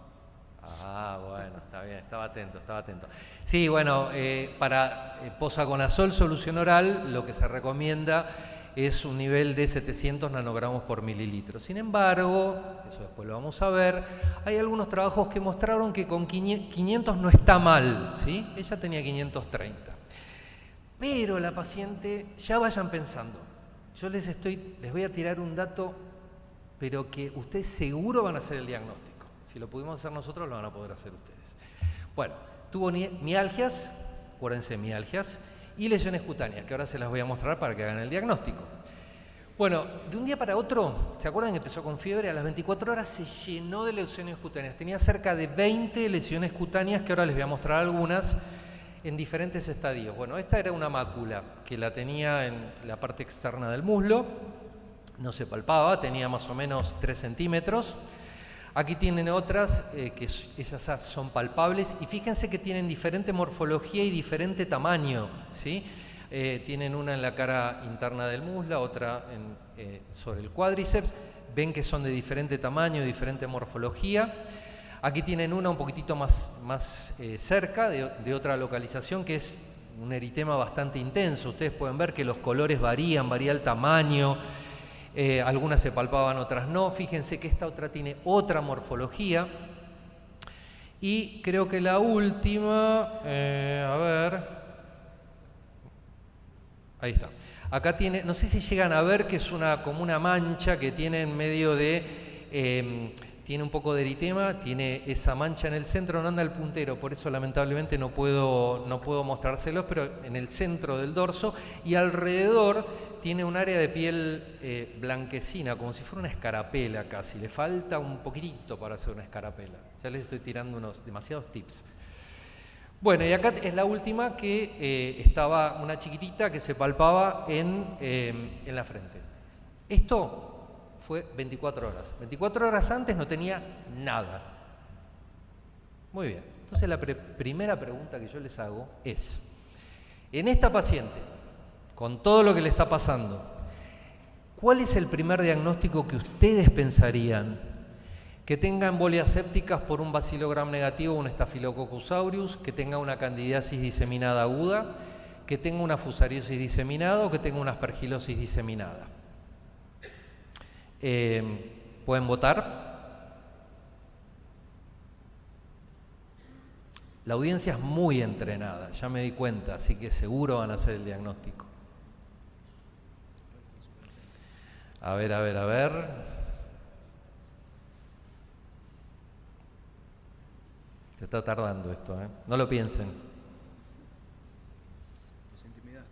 Ah, bueno, está bien, estaba atento. Sí, bueno, para posaconazol solución oral lo que se recomienda es un nivel de 700 nanogramos por mililitro. Sin embargo, eso después lo vamos a ver, hay algunos trabajos que mostraron que con 500 no está mal, ¿sí? Ella tenía 530. Pero la paciente, ya vayan pensando, yo les voy a tirar un dato, pero que ustedes seguro van a hacer el diagnóstico. Si lo pudimos hacer nosotros, lo van a poder hacer ustedes. Bueno, tuvo mialgias, acuérdense, mialgias, y lesiones cutáneas, que ahora se las voy a mostrar para que hagan el diagnóstico. Bueno, de un día para otro, ¿se acuerdan que empezó con fiebre? A las 24 horas se llenó de lesiones cutáneas. Tenía cerca de 20 lesiones cutáneas, que ahora les voy a mostrar algunas, en diferentes estadios. Bueno, esta era una mácula que la tenía en la parte externa del muslo, no se palpaba, tenía más o menos 3 centímetros. Aquí tienen otras que esas son palpables y fíjense que tienen diferente morfología y diferente tamaño, ¿sí? Tienen una en la cara interna del muslo, otra sobre el cuádriceps. Ven que son de diferente tamaño, diferente morfología. Aquí tienen una un poquitito más cerca de otra localización, que es un eritema bastante intenso. Ustedes pueden ver que los colores varía el tamaño, algunas se palpaban, otras no. Fíjense que esta otra tiene otra morfología. Y creo que la última, a ver, ahí está. Acá tiene, no sé si llegan a ver que es como una mancha que tiene en medio de, tiene un poco de eritema, tiene esa mancha en el centro, no anda el puntero, por eso lamentablemente no puedo mostrárselos, pero en el centro del dorso y alrededor tiene un área de piel blanquecina, como si fuera una escarapela casi. Le falta un poquitito para hacer una escarapela. Ya les estoy tirando unos demasiados tips. Bueno, y acá es la última que estaba una chiquitita que se palpaba en la frente. Esto fue 24 horas. 24 horas antes no tenía nada. Muy bien. Entonces la primera pregunta que yo les hago es, en esta paciente, con todo lo que le está pasando, ¿cuál es el primer diagnóstico que ustedes pensarían? Que tenga embolias sépticas por un Bacillus gram negativo o un Staphylococcus aureus, que tenga una candidiasis diseminada aguda, que tenga una fusariosis diseminada o que tenga una aspergilosis diseminada. ¿Pueden votar? La audiencia es muy entrenada, ya me di cuenta, así que seguro van a hacer el diagnóstico. A ver. Se está tardando esto, ¿eh? No lo piensen. Los intimidaste.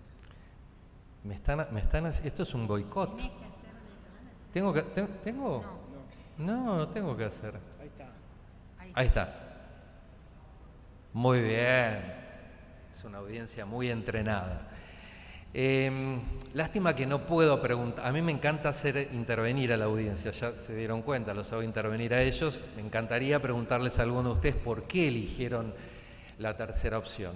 Me están, esto es un boicot. ¿Tengo que, tengo? No tengo que hacer. Ahí está. Ahí está. Muy bien. Es una audiencia muy entrenada. Lástima que no puedo preguntar. A mí me encanta hacer intervenir a la audiencia, ya se dieron cuenta, los hago intervenir a ellos. Me encantaría preguntarles a alguno de ustedes por qué eligieron la tercera opción.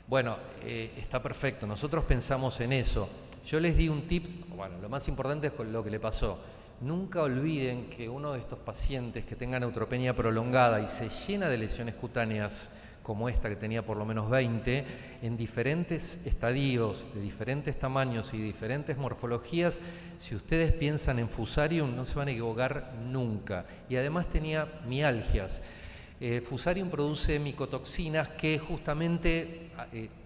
Bueno, está perfecto, nosotros pensamos en eso. Yo les di un tip, bueno, lo más importante es lo que le pasó. Nunca olviden que uno de estos pacientes que tenga neutropenia prolongada y se llena de lesiones cutáneas como esta, que tenía por lo menos 20, en diferentes estadios, de diferentes tamaños y diferentes morfologías, si ustedes piensan en Fusarium no se van a equivocar nunca. Y además tenía mialgias. Fusarium produce micotoxinas que justamente,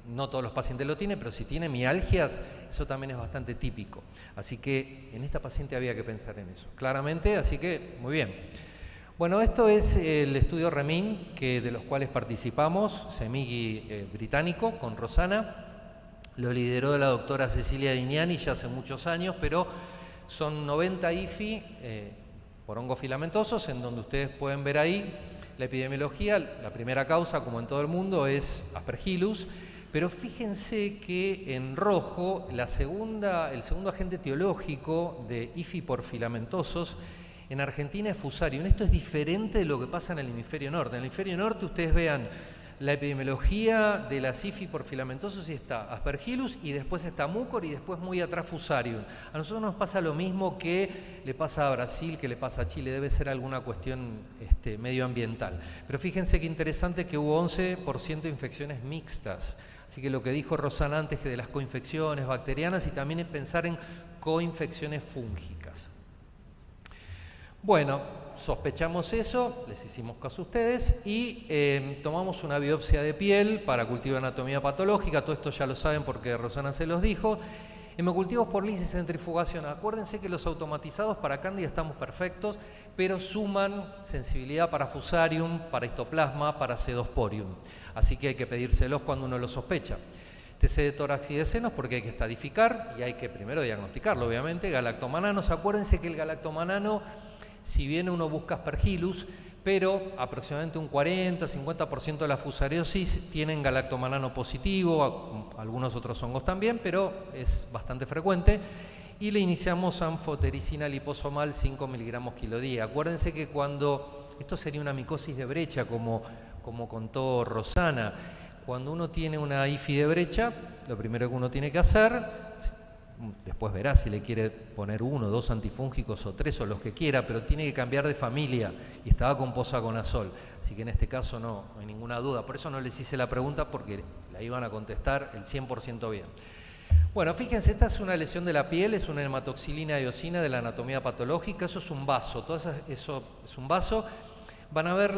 no todos los pacientes lo tienen, pero si tiene mialgias, eso también es bastante típico. Así que en esta paciente había que pensar en eso, claramente, así que muy bien. Bueno, esto es el estudio REMIN, de los cuales participamos, CEMIGI británico, con Rosana. Lo lideró la doctora Cecilia Dignani ya hace muchos años, pero son 90 IFI por hongos filamentosos, en donde ustedes pueden ver ahí la epidemiología. La primera causa, como en todo el mundo, es Aspergillus, pero fíjense que en rojo el segundo agente etiológico de IFI por filamentosos en Argentina es Fusarium. Esto es diferente de lo que pasa en el hemisferio norte. En el hemisferio norte ustedes vean la epidemiología de la IFI por filamentosos y está Aspergillus y después está Mucor y después muy atrás Fusarium. A nosotros nos pasa lo mismo que le pasa a Brasil, que le pasa a Chile, debe ser alguna cuestión medioambiental. Pero fíjense qué interesante que hubo 11% de infecciones mixtas. Así que lo que dijo Rosana antes, que de las coinfecciones bacterianas y también en pensar en coinfecciones fúngicas. Bueno, sospechamos eso, les hicimos caso a ustedes y tomamos una biopsia de piel para cultivo de anatomía patológica. Todo esto ya lo saben porque Rosana se los dijo. Hemocultivos por lisis y centrifugación. Acuérdense que los automatizados para Cándida estamos perfectos, pero suman sensibilidad para Fusarium, para histoplasma, para Pseudosporium. Así que hay que pedírselos cuando uno lo sospecha. TC de tórax y de senos porque hay que estadificar y hay que primero diagnosticarlo, obviamente. Galactomananos. Acuérdense que el galactomanano, si bien uno busca Aspergillus, pero aproximadamente un 40-50% de la fusariosis tienen galactomanano positivo, algunos otros hongos también, pero es bastante frecuente. Y le iniciamos anfotericina liposomal 5 miligramos kilo día. Acuérdense que cuando, esto sería una micosis de brecha, como contó Rosana, cuando uno tiene una IFI de brecha, lo primero que uno tiene que hacer, después verá si le quiere poner 1, 2 antifúngicos o 3 o los que quiera, pero tiene que cambiar de familia y estaba con posaconazol. Así que en este caso no hay ninguna duda. Por eso no les hice la pregunta, porque la iban a contestar el 100% bien. Bueno, fíjense, esta es una lesión de la piel, es una hematoxilina eosina de la anatomía patológica. Eso es un vaso, eso es un vaso. Van a ver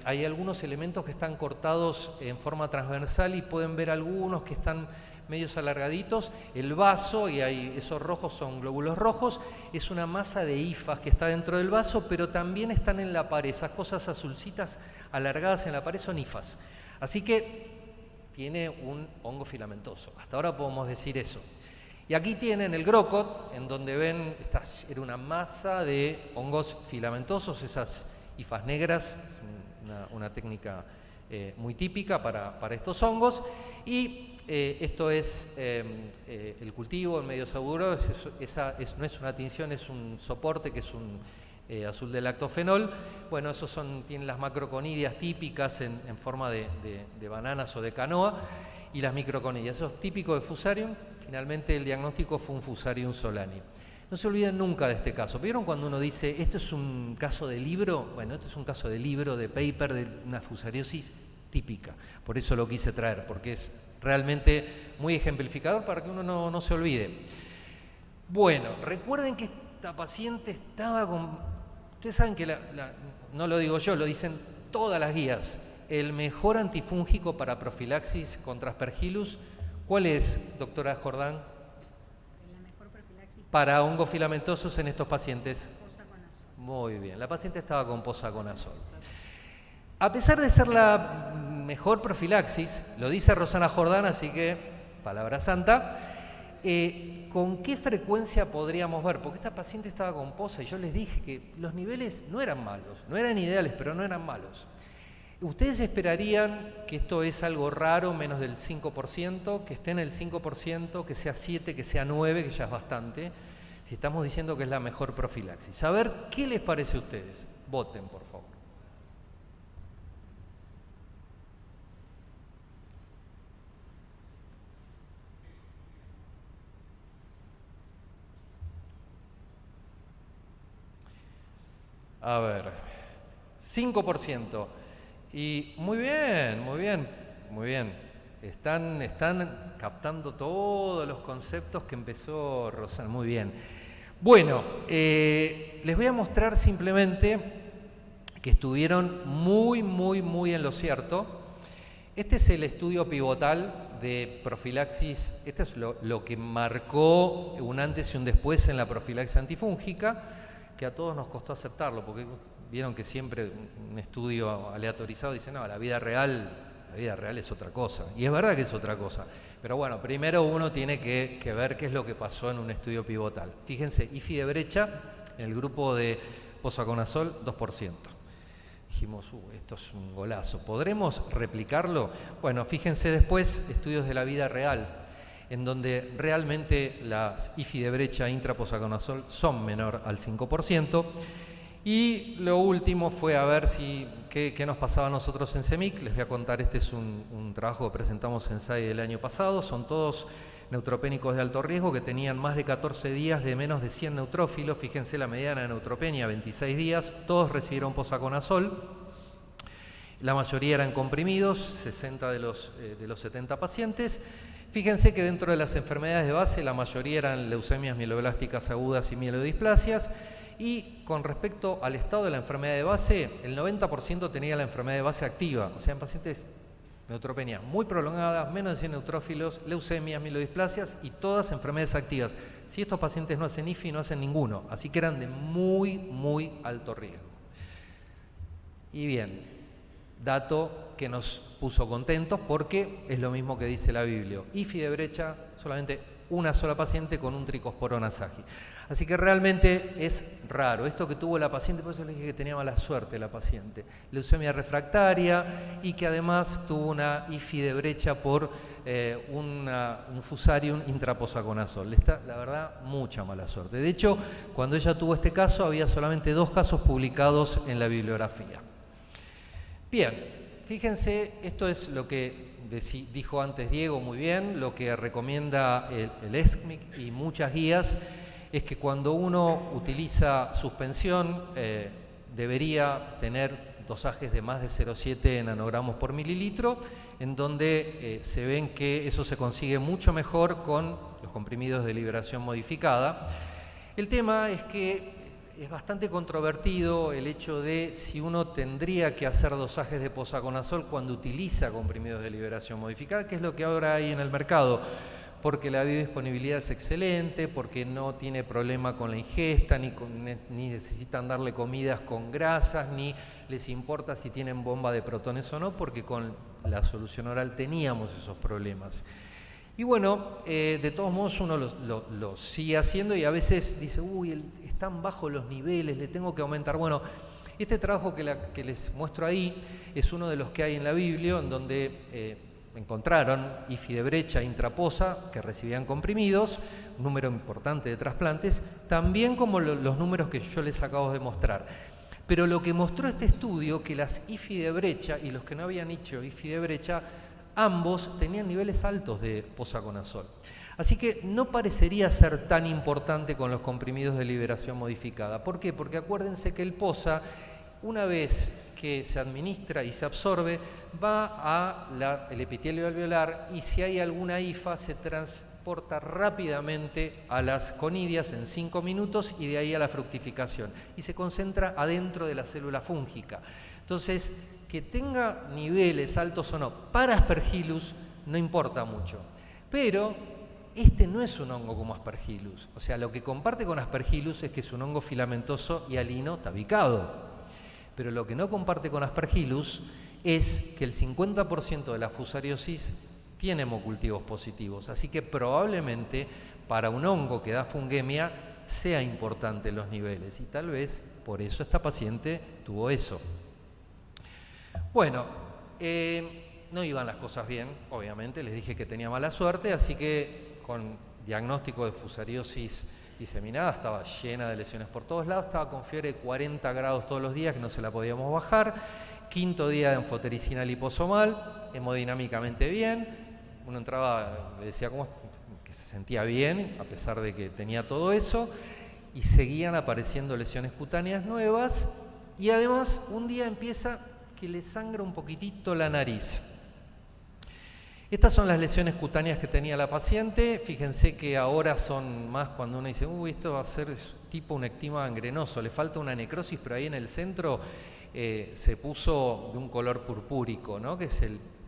hay algunos elementos que están cortados en forma transversal y pueden ver algunos que están medios alargaditos. El vaso, y esos rojos son glóbulos rojos, es una masa de hifas que está dentro del vaso, pero también están en la pared. Esas cosas azulcitas alargadas en la pared son hifas. Así que tiene un hongo filamentoso. Hasta ahora podemos decir eso. Y aquí tienen el GROCOT, en donde ven, era una masa de hongos filamentosos, esas hifas negras, una técnica muy típica para estos hongos. Y esto es el cultivo en medio seguro, no es una tinción, es un soporte que es un azul de lactofenol. Bueno, esos tienen las macroconidias típicas en forma de bananas o de canoa, y las microconidias, eso es típico de Fusarium. Finalmente el diagnóstico fue un Fusarium solani. No se olviden nunca de este caso. ¿Vieron cuando uno dice, esto es un caso de libro? Bueno, esto es un caso de libro, de paper, de una fusariosis típica. Por eso lo quise traer, porque es realmente muy ejemplificador para que uno no se olvide. Bueno, recuerden que esta paciente estaba con... Ustedes saben que no lo digo yo, lo dicen todas las guías. El mejor antifúngico para profilaxis contra Aspergillus, ¿cuál es, doctora Jordán? La mejor profilaxis para hongos filamentosos en estos pacientes. Posaconazol. Muy bien, la paciente estaba con posaconazol. A pesar de ser la mejor profilaxis, lo dice Rosana Jordán, así que, palabra santa, ¿con qué frecuencia podríamos ver? Porque esta paciente estaba con posa y yo les dije que los niveles no eran malos, no eran ideales, pero no eran malos. ¿Ustedes esperarían que esto es algo raro, menos del 5%, que esté en el 5%, que sea 7, que sea 9, que ya es bastante, si estamos diciendo que es la mejor profilaxis? A ver, ¿qué les parece a ustedes? Voten, por favor. A ver, 5%. Y muy bien, muy bien, muy bien. Están captando todos los conceptos que empezó Rosana. Muy bien. Bueno, les voy a mostrar simplemente que estuvieron muy en lo cierto. Este es el estudio pivotal de profilaxis. Esto es lo que marcó un antes y un después en la profilaxis antifúngica, que a todos nos costó aceptarlo, porque vieron que siempre un estudio aleatorizado dice, no, la vida real es otra cosa. Y es verdad que es otra cosa. Pero bueno, primero uno tiene que ver qué es lo que pasó en un estudio pivotal. Fíjense, IFI de brecha, en el grupo de posaconazol, 2%. Dijimos, esto es un golazo. ¿Podremos replicarlo? Bueno, fíjense después estudios de la vida real, en donde realmente las IFI de brecha intraposaconazol son menor al 5%. Y lo último fue a ver qué nos pasaba a nosotros en CEMIC. Les voy a contar, este es un trabajo que presentamos en SAI del año pasado. Son todos neutropénicos de alto riesgo que tenían más de 14 días de menos de 100 neutrófilos. Fíjense la mediana de neutropenia, 26 días. Todos recibieron posaconazol. La mayoría eran comprimidos, 60 de los 70 pacientes. Fíjense que dentro de las enfermedades de base, la mayoría eran leucemias mieloblásticas agudas y mielodisplasias. Y con respecto al estado de la enfermedad de base, el 90% tenía la enfermedad de base activa, o sea, en pacientes neutropenia muy prolongada, menos de 100 neutrófilos, leucemias, mielodisplasias y todas enfermedades activas. Si estos pacientes no hacen IFI, no hacen ninguno, así que eran de muy alto riesgo. Y bien, dato que nos puso contentos porque es lo mismo que dice la Biblia. IFI de brecha, solamente una sola paciente con un tricosporón asagi. Así que realmente es raro. Esto que tuvo la paciente, por eso le dije que tenía mala suerte la paciente. Leucemia refractaria y que además tuvo una IFI de brecha por un Fusarium intraposaconazol. La verdad, mucha mala suerte. De hecho, cuando ella tuvo este caso, había solamente 2 casos publicados en la bibliografía. Bien, fíjense, esto es lo que dijo antes Diego muy bien, lo que recomienda el ESCMIC y muchas guías es que cuando uno utiliza suspensión debería tener dosajes de más de 0,7 nanogramos por mililitro, en donde se ven que eso se consigue mucho mejor con los comprimidos de liberación modificada. El tema es que es bastante controvertido el hecho de si uno tendría que hacer dosajes de posaconazol cuando utiliza comprimidos de liberación modificada, que es lo que ahora hay en el mercado, porque la biodisponibilidad es excelente, porque no tiene problema con la ingesta, ni necesitan darle comidas con grasas, ni les importa si tienen bomba de protones o no, porque con la solución oral teníamos esos problemas. Y bueno, de todos modos uno lo sigue haciendo y a veces dice, uy, están bajos los niveles, le tengo que aumentar. Bueno, este trabajo que les muestro ahí es uno de los que hay en la Biblia, en donde encontraron IFI de brecha intraposa que recibían comprimidos, un número importante de trasplantes, también como los números que yo les acabo de mostrar. Pero lo que mostró este estudio, que las IFI de brecha y los que no habían hecho IFI de brecha, ambos tenían niveles altos de posaconazol. Así que no parecería ser tan importante con los comprimidos de liberación modificada. ¿Por qué? Porque acuérdense que el posa, una vez que se administra y se absorbe, va al epitelio alveolar y si hay alguna IFA se transporta rápidamente a las conidias en 5 minutos y de ahí a la fructificación y se concentra adentro de la célula fúngica. Entonces, que tenga niveles altos o no para Aspergillus no importa mucho, pero este no es un hongo como Aspergillus. O sea, lo que comparte con Aspergillus es que es un hongo filamentoso y alino tabicado. Pero lo que no comparte con Aspergillus es que el 50% de la fusariosis tiene hemocultivos positivos. Así que probablemente para un hongo que da fungemia sea importante los niveles. Y tal vez por eso esta paciente tuvo eso. Bueno, no iban las cosas bien, obviamente. Les dije que tenía mala suerte, así que con diagnóstico de fusariosis diseminada, estaba llena de lesiones por todos lados, estaba con fiebre de 40 grados todos los días, que no se la podíamos bajar, 5.º día de enfotericina liposomal, hemodinámicamente bien, uno entraba, le decía que se sentía bien, a pesar de que tenía todo eso, y seguían apareciendo lesiones cutáneas nuevas, y además un día empieza que le sangra un poquitito la nariz. Estas son las lesiones cutáneas que tenía la paciente. Fíjense que ahora son más cuando uno dice, uy, esto va a ser tipo un ectima gangrenoso, le falta una necrosis, pero ahí en el centro se puso de un color purpúrico, ¿no? Que es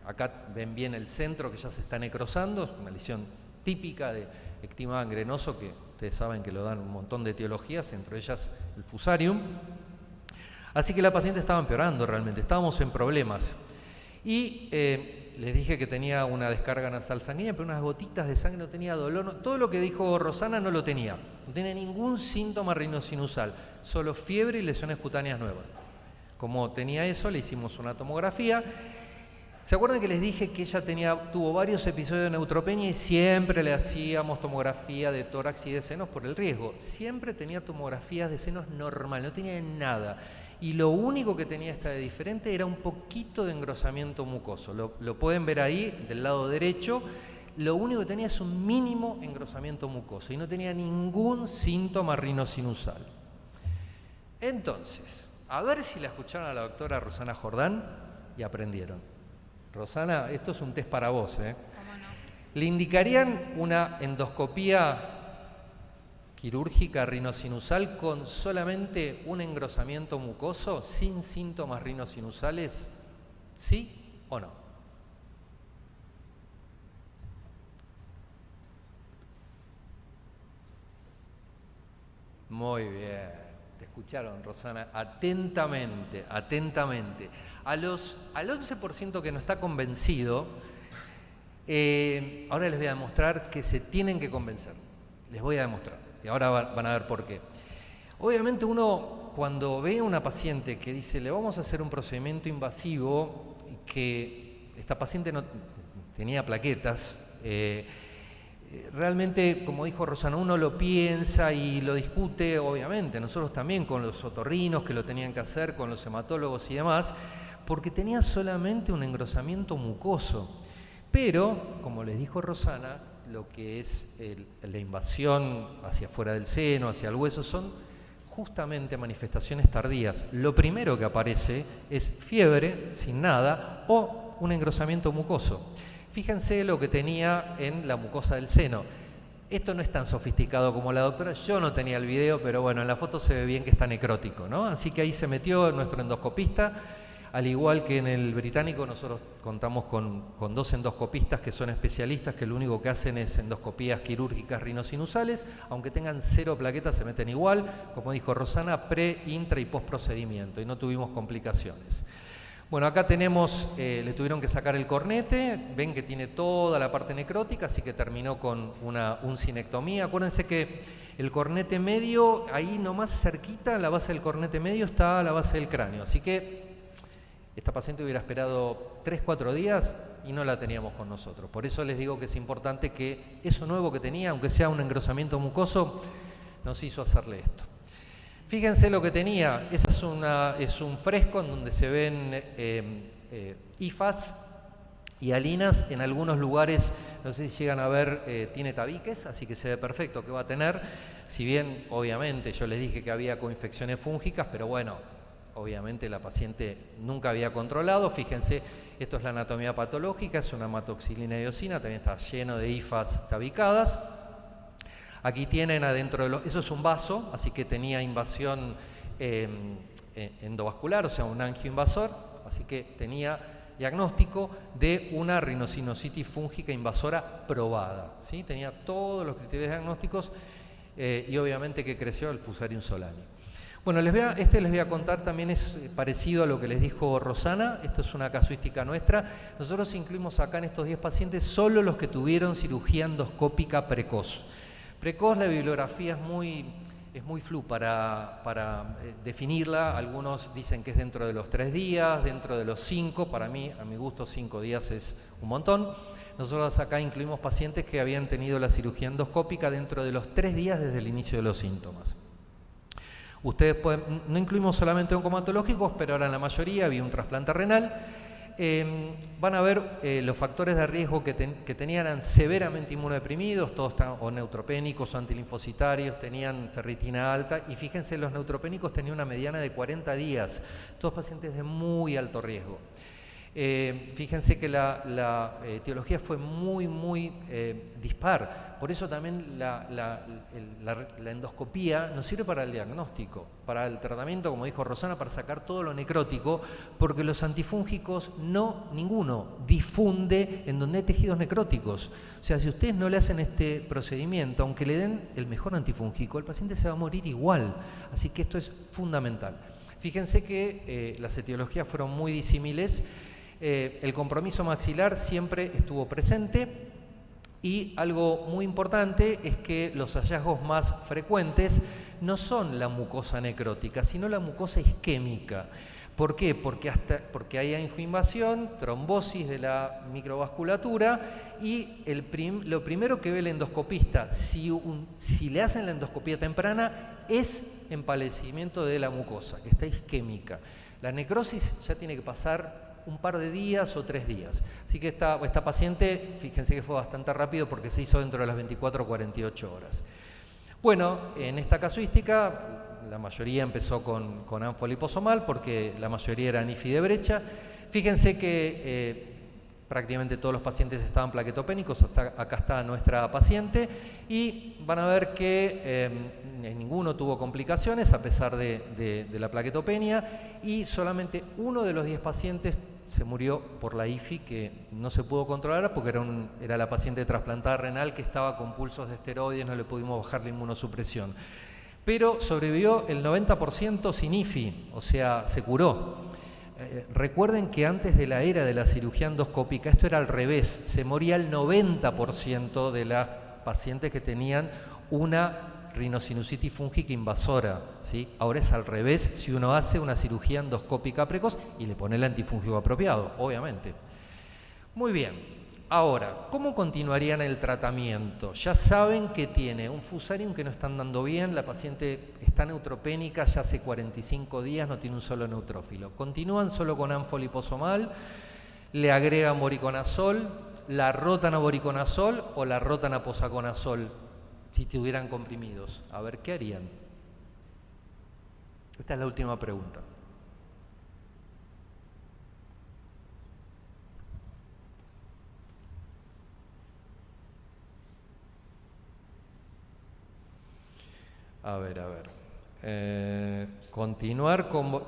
acá ven bien el centro que ya se está necrosando, es una lesión típica de ectima gangrenoso que ustedes saben que lo dan un montón de etiologías, entre ellas el fusarium. Así que la paciente estaba empeorando realmente, estábamos en problemas. Y les dije que tenía una descarga nasal sanguínea, pero unas gotitas de sangre, no tenía dolor. No, todo lo que dijo Rosana no lo tenía. No tenía ningún síntoma rinosinusal, solo fiebre y lesiones cutáneas nuevas. Como tenía eso, le hicimos una tomografía. ¿Se acuerdan que les dije que ella tuvo varios episodios de neutropenia y siempre le hacíamos tomografía de tórax y de senos por el riesgo? Siempre tenía tomografías de senos normal, no tenía nada. Y lo único que tenía esta de diferente era un poquito de engrosamiento mucoso. Lo pueden ver ahí, del lado derecho. Lo único que tenía es un mínimo engrosamiento mucoso y no tenía ningún síntoma rinosinusal. Entonces, a ver si la escucharon a la doctora Rosana Jordán y aprendieron. Rosana, esto es un test para vos, ¿eh? ¿Cómo no? ¿Le indicarían una endoscopía quirúrgica rinosinusal con solamente un engrosamiento mucoso, sin síntomas rinosinusales? ¿Sí o no? Muy bien, te escucharon, Rosana, atentamente, atentamente. Al 11% que no está convencido, ahora les voy a demostrar que se tienen que convencer. Les voy a demostrar. Y ahora van a ver por qué. Obviamente uno, cuando ve a una paciente que dice, le vamos a hacer un procedimiento invasivo, y que esta paciente no tenía plaquetas, realmente, como dijo Rosana, uno lo piensa y lo discute, obviamente, nosotros también con los otorrinos que lo tenían que hacer, con los hematólogos y demás, porque tenía solamente un engrosamiento mucoso. Pero, como les dijo Rosana, lo que es la invasión hacia afuera del seno, hacia el hueso, son justamente manifestaciones tardías. Lo primero que aparece es fiebre sin nada o un engrosamiento mucoso. Fíjense lo que tenía en la mucosa del seno. Esto no es tan sofisticado como la doctora, yo no tenía el video, pero bueno, en la foto se ve bien que está necrótico, ¿no? Así que ahí se metió nuestro endoscopista, al igual que en el británico. Nosotros contamos con 2 endoscopistas que son especialistas, que lo único que hacen es endoscopías quirúrgicas rinosinusales, aunque tengan 0 plaquetas se meten igual, como dijo Rosana, pre, intra y post procedimiento, y no tuvimos complicaciones. Bueno, acá tenemos, le tuvieron que sacar el cornete, ven que tiene toda la parte necrótica, así que terminó con una uncinectomía. Acuérdense que el cornete medio, ahí nomás cerquita, en la base del cornete medio está la base del cráneo, así que esta paciente hubiera esperado 3-4 días y no la teníamos con nosotros. Por eso les digo que es importante que eso nuevo que tenía, aunque sea un engrosamiento mucoso, nos hizo hacerle esto. Fíjense lo que tenía, es un fresco en donde se ven IFAS y alinas. En algunos lugares, no sé si llegan a ver, tiene tabiques, así que se ve perfecto que va a tener. Si bien, obviamente, yo les dije que había coinfecciones fúngicas, pero bueno, obviamente la paciente nunca había controlado. Fíjense, esto es la anatomía patológica, es una hematoxilina y eosina, también está lleno de IFAS tabicadas. Aquí tienen adentro de eso es un vaso, así que tenía invasión endovascular, o sea, un angioinvasor, así que tenía diagnóstico de una rhinosinusitis fúngica invasora probada, ¿sí? Tenía todos los criterios diagnósticos y obviamente que creció el Fusarium solani. Bueno, les voy a contar, también es parecido a lo que les dijo Rosana. Esto es una casuística nuestra. Nosotros incluimos acá en estos 10 pacientes solo los que tuvieron cirugía endoscópica precoz. Precoz, la bibliografía es muy flu para definirla. Algunos dicen que es dentro de los 3 días, dentro de los 5. Para mí, a mi gusto, 5 días es un montón. Nosotros acá incluimos pacientes que habían tenido la cirugía endoscópica dentro de los 3 días desde el inicio de los síntomas. Ustedes pueden, no incluimos solamente oncomatológicos, pero ahora en la mayoría había un trasplante renal. Van a ver los factores de riesgo que tenían, eran severamente inmunodeprimidos, todos estaban o neutropénicos o antilinfocitarios, tenían ferritina alta, y fíjense, los neutropénicos tenían una mediana de 40 días, todos pacientes de muy alto riesgo. Fíjense que la etiología fue muy dispar, por eso también la endoscopía nos sirve para el diagnóstico, para el tratamiento, como dijo Rosana, para sacar todo lo necrótico, porque los antifúngicos ninguno difunde en donde hay tejidos necróticos. O sea, si ustedes no le hacen este procedimiento, aunque le den el mejor antifúngico, el paciente se va a morir igual, así que esto es fundamental. Fíjense que las etiologías fueron muy disímiles. El compromiso maxilar siempre estuvo presente y algo muy importante es que los hallazgos más frecuentes no son la mucosa necrótica, sino la mucosa isquémica. ¿Por qué? Porque hay angioinvasión, trombosis de la microvasculatura y lo primero que ve el endoscopista, si le hacen la endoscopía temprana, es empalecimiento de la mucosa, que está isquémica. La necrosis ya tiene que pasar un par de días o 3 días. Así que esta paciente, fíjense que fue bastante rápido porque se hizo dentro de las 24 o 48 horas. Bueno, en esta casuística, la mayoría empezó con ánfoliposomal porque la mayoría eran IFI de brecha. Fíjense que prácticamente todos los pacientes estaban plaquetopénicos, acá está nuestra paciente, y van a ver que ninguno tuvo complicaciones a pesar de la plaquetopenia, y solamente uno de los 10 pacientes se murió por la IFI, que no se pudo controlar porque era la paciente trasplantada renal que estaba con pulsos de esteroides, no le pudimos bajar la inmunosupresión. Pero sobrevivió el 90% sin IFI, o sea, se curó. Recuerden que antes de la era de la cirugía endoscópica, esto era al revés, se moría el 90% de las pacientes que tenían una rhinosinusitis fúngica invasora, ¿sí? Ahora es al revés si uno hace una cirugía endoscópica precoz y le pone el antifúngico apropiado, obviamente. Muy bien. Ahora, ¿cómo continuarían el tratamiento? Ya saben que tiene un fusarium que no están dando bien, la paciente está neutropénica ya hace 45 días, no tiene un solo neutrófilo. Continúan solo con ánfoliposomal, le agregan voriconazol, la rotanavoriconazol o la rotanaposaconazol si tuvieran comprimidos? A ver, ¿qué harían? Esta es la última pregunta. A ver. Continuar con...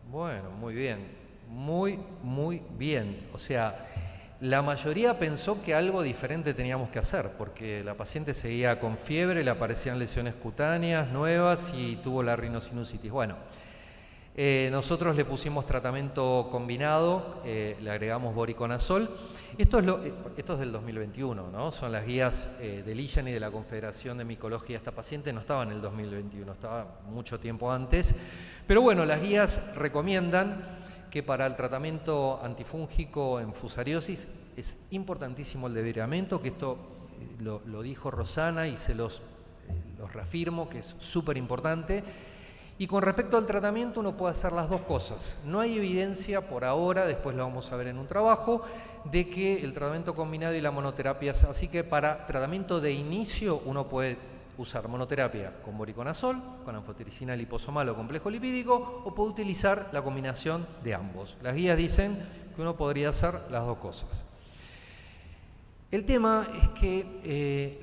Bueno, muy bien. Muy bien. O sea, la mayoría pensó que algo diferente teníamos que hacer, porque la paciente seguía con fiebre, le aparecían lesiones cutáneas nuevas y tuvo la rinosinusitis. Bueno, nosotros le pusimos tratamiento combinado, le agregamos voriconazol. Esto es del 2021, ¿no? Son las guías del IJAN y de la Confederación de Micología. Esta paciente no estaba en el 2021, estaba mucho tiempo antes. Pero bueno, las guías recomiendan que para el tratamiento antifúngico en fusariosis es importantísimo el desviramiento, que esto lo dijo Rosana y se los reafirmo, que es súper importante. Y con respecto al tratamiento uno puede hacer las dos cosas. No hay evidencia por ahora, después lo vamos a ver en un trabajo, de que el tratamiento combinado y la monoterapia, así que para tratamiento de inicio uno puede usar monoterapia con voriconazol, con anfotericina liposomal o complejo lipídico, o puede utilizar la combinación de ambos. Las guías dicen que uno podría hacer las dos cosas. El tema es que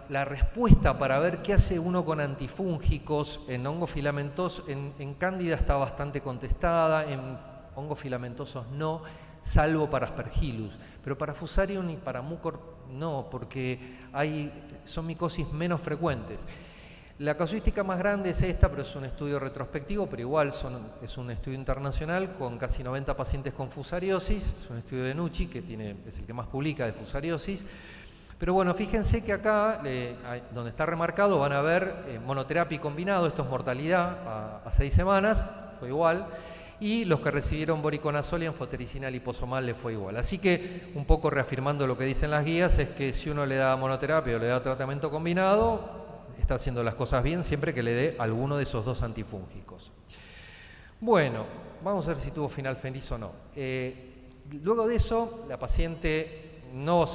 la respuesta para ver qué hace uno con antifúngicos en hongos filamentosos, en cándida está bastante contestada, en hongos filamentosos no, salvo para Aspergillus, pero para Fusarium y para Mucor no, porque son micosis menos frecuentes. La casuística más grande es esta, pero es un estudio retrospectivo, pero igual es un estudio internacional con casi 90 pacientes con fusariosis, es un estudio de Nucci, que es el que más publica de fusariosis. Pero bueno, fíjense que acá, donde está remarcado, van a ver monoterapia y combinado, esto es mortalidad a 6 semanas, fue igual, y los que recibieron voriconazol y anfotericina liposomal le fue igual. Así que, un poco reafirmando lo que dicen las guías, es que si uno le da monoterapia o le da tratamiento combinado, está haciendo las cosas bien siempre que le dé alguno de esos dos antifúngicos. Bueno, vamos a ver si tuvo final feliz o no. Luego de eso, la paciente no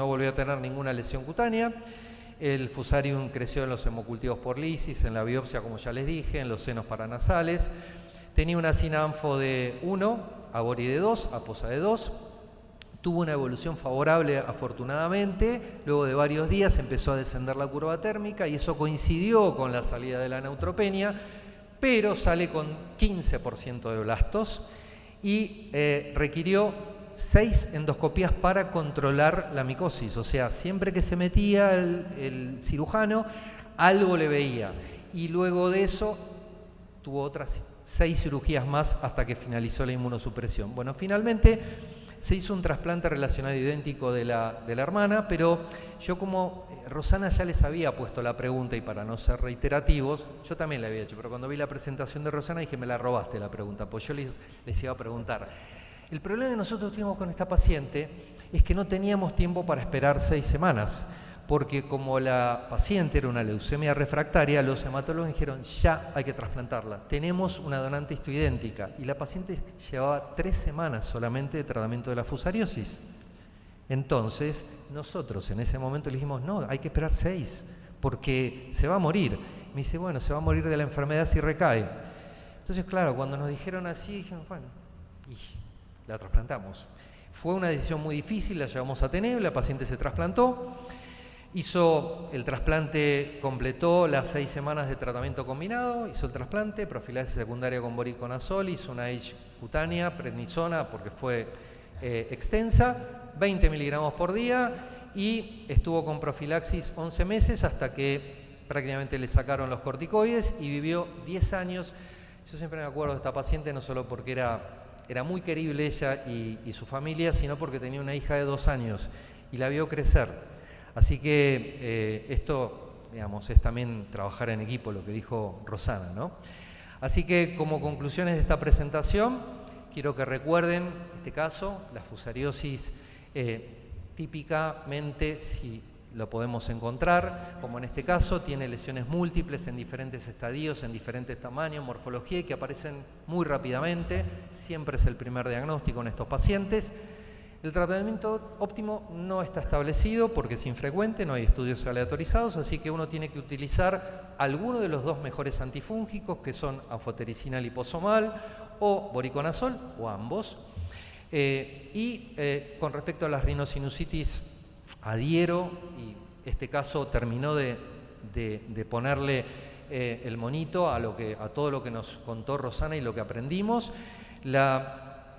volvió a tener ninguna lesión cutánea. El fusarium creció en los hemocultivos por lisis, en la biopsia, como ya les dije, en los senos paranasales. Tenía una SINANFO de 1, ABORI de 2, APOSA de 2. Tuvo una evolución favorable, afortunadamente. Luego de varios días empezó a descender la curva térmica y eso coincidió con la salida de la neutropenia, pero sale con 15% de blastos y requirió 6 endoscopías para controlar la micosis. O sea, siempre que se metía el cirujano, algo le veía. Y luego de eso tuvo otras 6 cirugías más hasta que finalizó la inmunosupresión. Bueno, finalmente se hizo un trasplante relacionado idéntico de la hermana, pero yo, como Rosana ya les había puesto la pregunta y para no ser reiterativos, yo también la había hecho, pero cuando vi la presentación de Rosana dije, me la robaste la pregunta, pues yo les iba a preguntar. El problema que nosotros tuvimos con esta paciente es que no teníamos tiempo para esperar 6 semanas, porque como la paciente era una leucemia refractaria, los hematólogos dijeron, ya hay que trasplantarla. Tenemos una donante histoidéntica y la paciente llevaba 3 semanas solamente de tratamiento de la fusariosis. Entonces, nosotros en ese momento le dijimos, no, hay que esperar 6, porque se va a morir. Me dice, bueno, se va a morir de la enfermedad si recae. Entonces, claro, cuando nos dijeron así, dijimos, bueno, y la trasplantamos. Fue una decisión muy difícil, la llevamos a Teneb, la paciente se trasplantó. Hizo el trasplante, completó las 6 semanas de tratamiento combinado, hizo el trasplante, profilaxis secundaria con voriconazol, hizo una H cutánea, prednisona, porque fue extensa, 20 miligramos por día, y estuvo con profilaxis 11 meses hasta que prácticamente le sacaron los corticoides y vivió 10 años. Yo siempre me acuerdo de esta paciente, no solo porque era muy querible ella y su familia, sino porque tenía una hija de 2 años y la vio crecer. Así que esto, digamos, es también trabajar en equipo, lo que dijo Rosana, ¿no? Así que, como conclusiones de esta presentación, quiero que recuerden este caso, la fusariosis típicamente, si lo podemos encontrar, como en este caso, tiene lesiones múltiples en diferentes estadios, en diferentes tamaños, morfología, y que aparecen muy rápidamente. Siempre es el primer diagnóstico en estos pacientes. El tratamiento óptimo no está establecido porque es infrecuente, no hay estudios aleatorizados, así que uno tiene que utilizar alguno de los dos mejores antifúngicos, que son anfotericina liposomal o voriconazol, o ambos. Con respecto a las rinosinusitis, adhiero, y este caso terminó de ponerle el monito a todo lo que nos contó Rosana y lo que aprendimos. La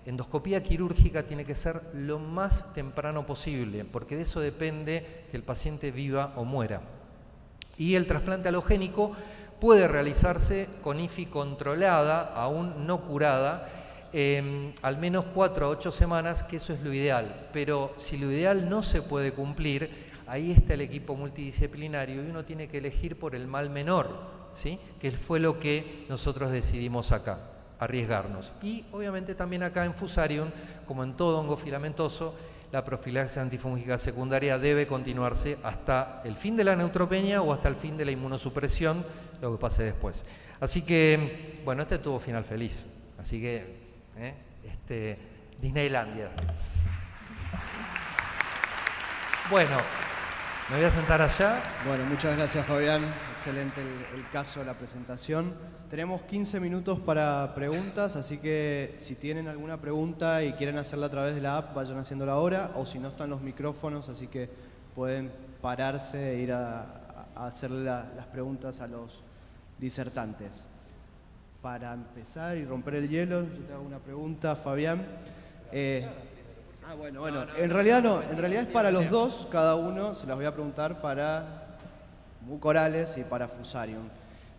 endoscopía quirúrgica tiene que ser lo más temprano posible, porque de eso depende que el paciente viva o muera. Y el trasplante halogénico puede realizarse con IFI controlada, aún no curada, al menos 4 a 8 semanas, que eso es lo ideal. Pero si lo ideal no se puede cumplir, ahí está el equipo multidisciplinario y uno tiene que elegir por el mal menor, ¿sí? Que fue lo que nosotros decidimos acá, arriesgarnos. Y obviamente también acá en Fusarium, como en todo hongo filamentoso, la profilaxis antifúngica secundaria debe continuarse hasta el fin de la neutropenia o hasta el fin de la inmunosupresión, lo que pase después. Así que, bueno, este tuvo final feliz. Así que, Disneylandia. Bueno, me voy a sentar allá. Bueno, muchas gracias, Fabián. Excelente el caso, la presentación. Tenemos 15 minutos para preguntas, así que si tienen alguna pregunta y quieren hacerla a través de la app, vayan haciéndola ahora, o si no, están los micrófonos, así que pueden pararse e ir a hacerle las preguntas a los disertantes. Para empezar y romper el hielo, yo te hago una pregunta, Fabián. Bueno, en realidad no, en realidad es para los dos, cada uno, se las voy a preguntar para Mucorales y para Fusarium.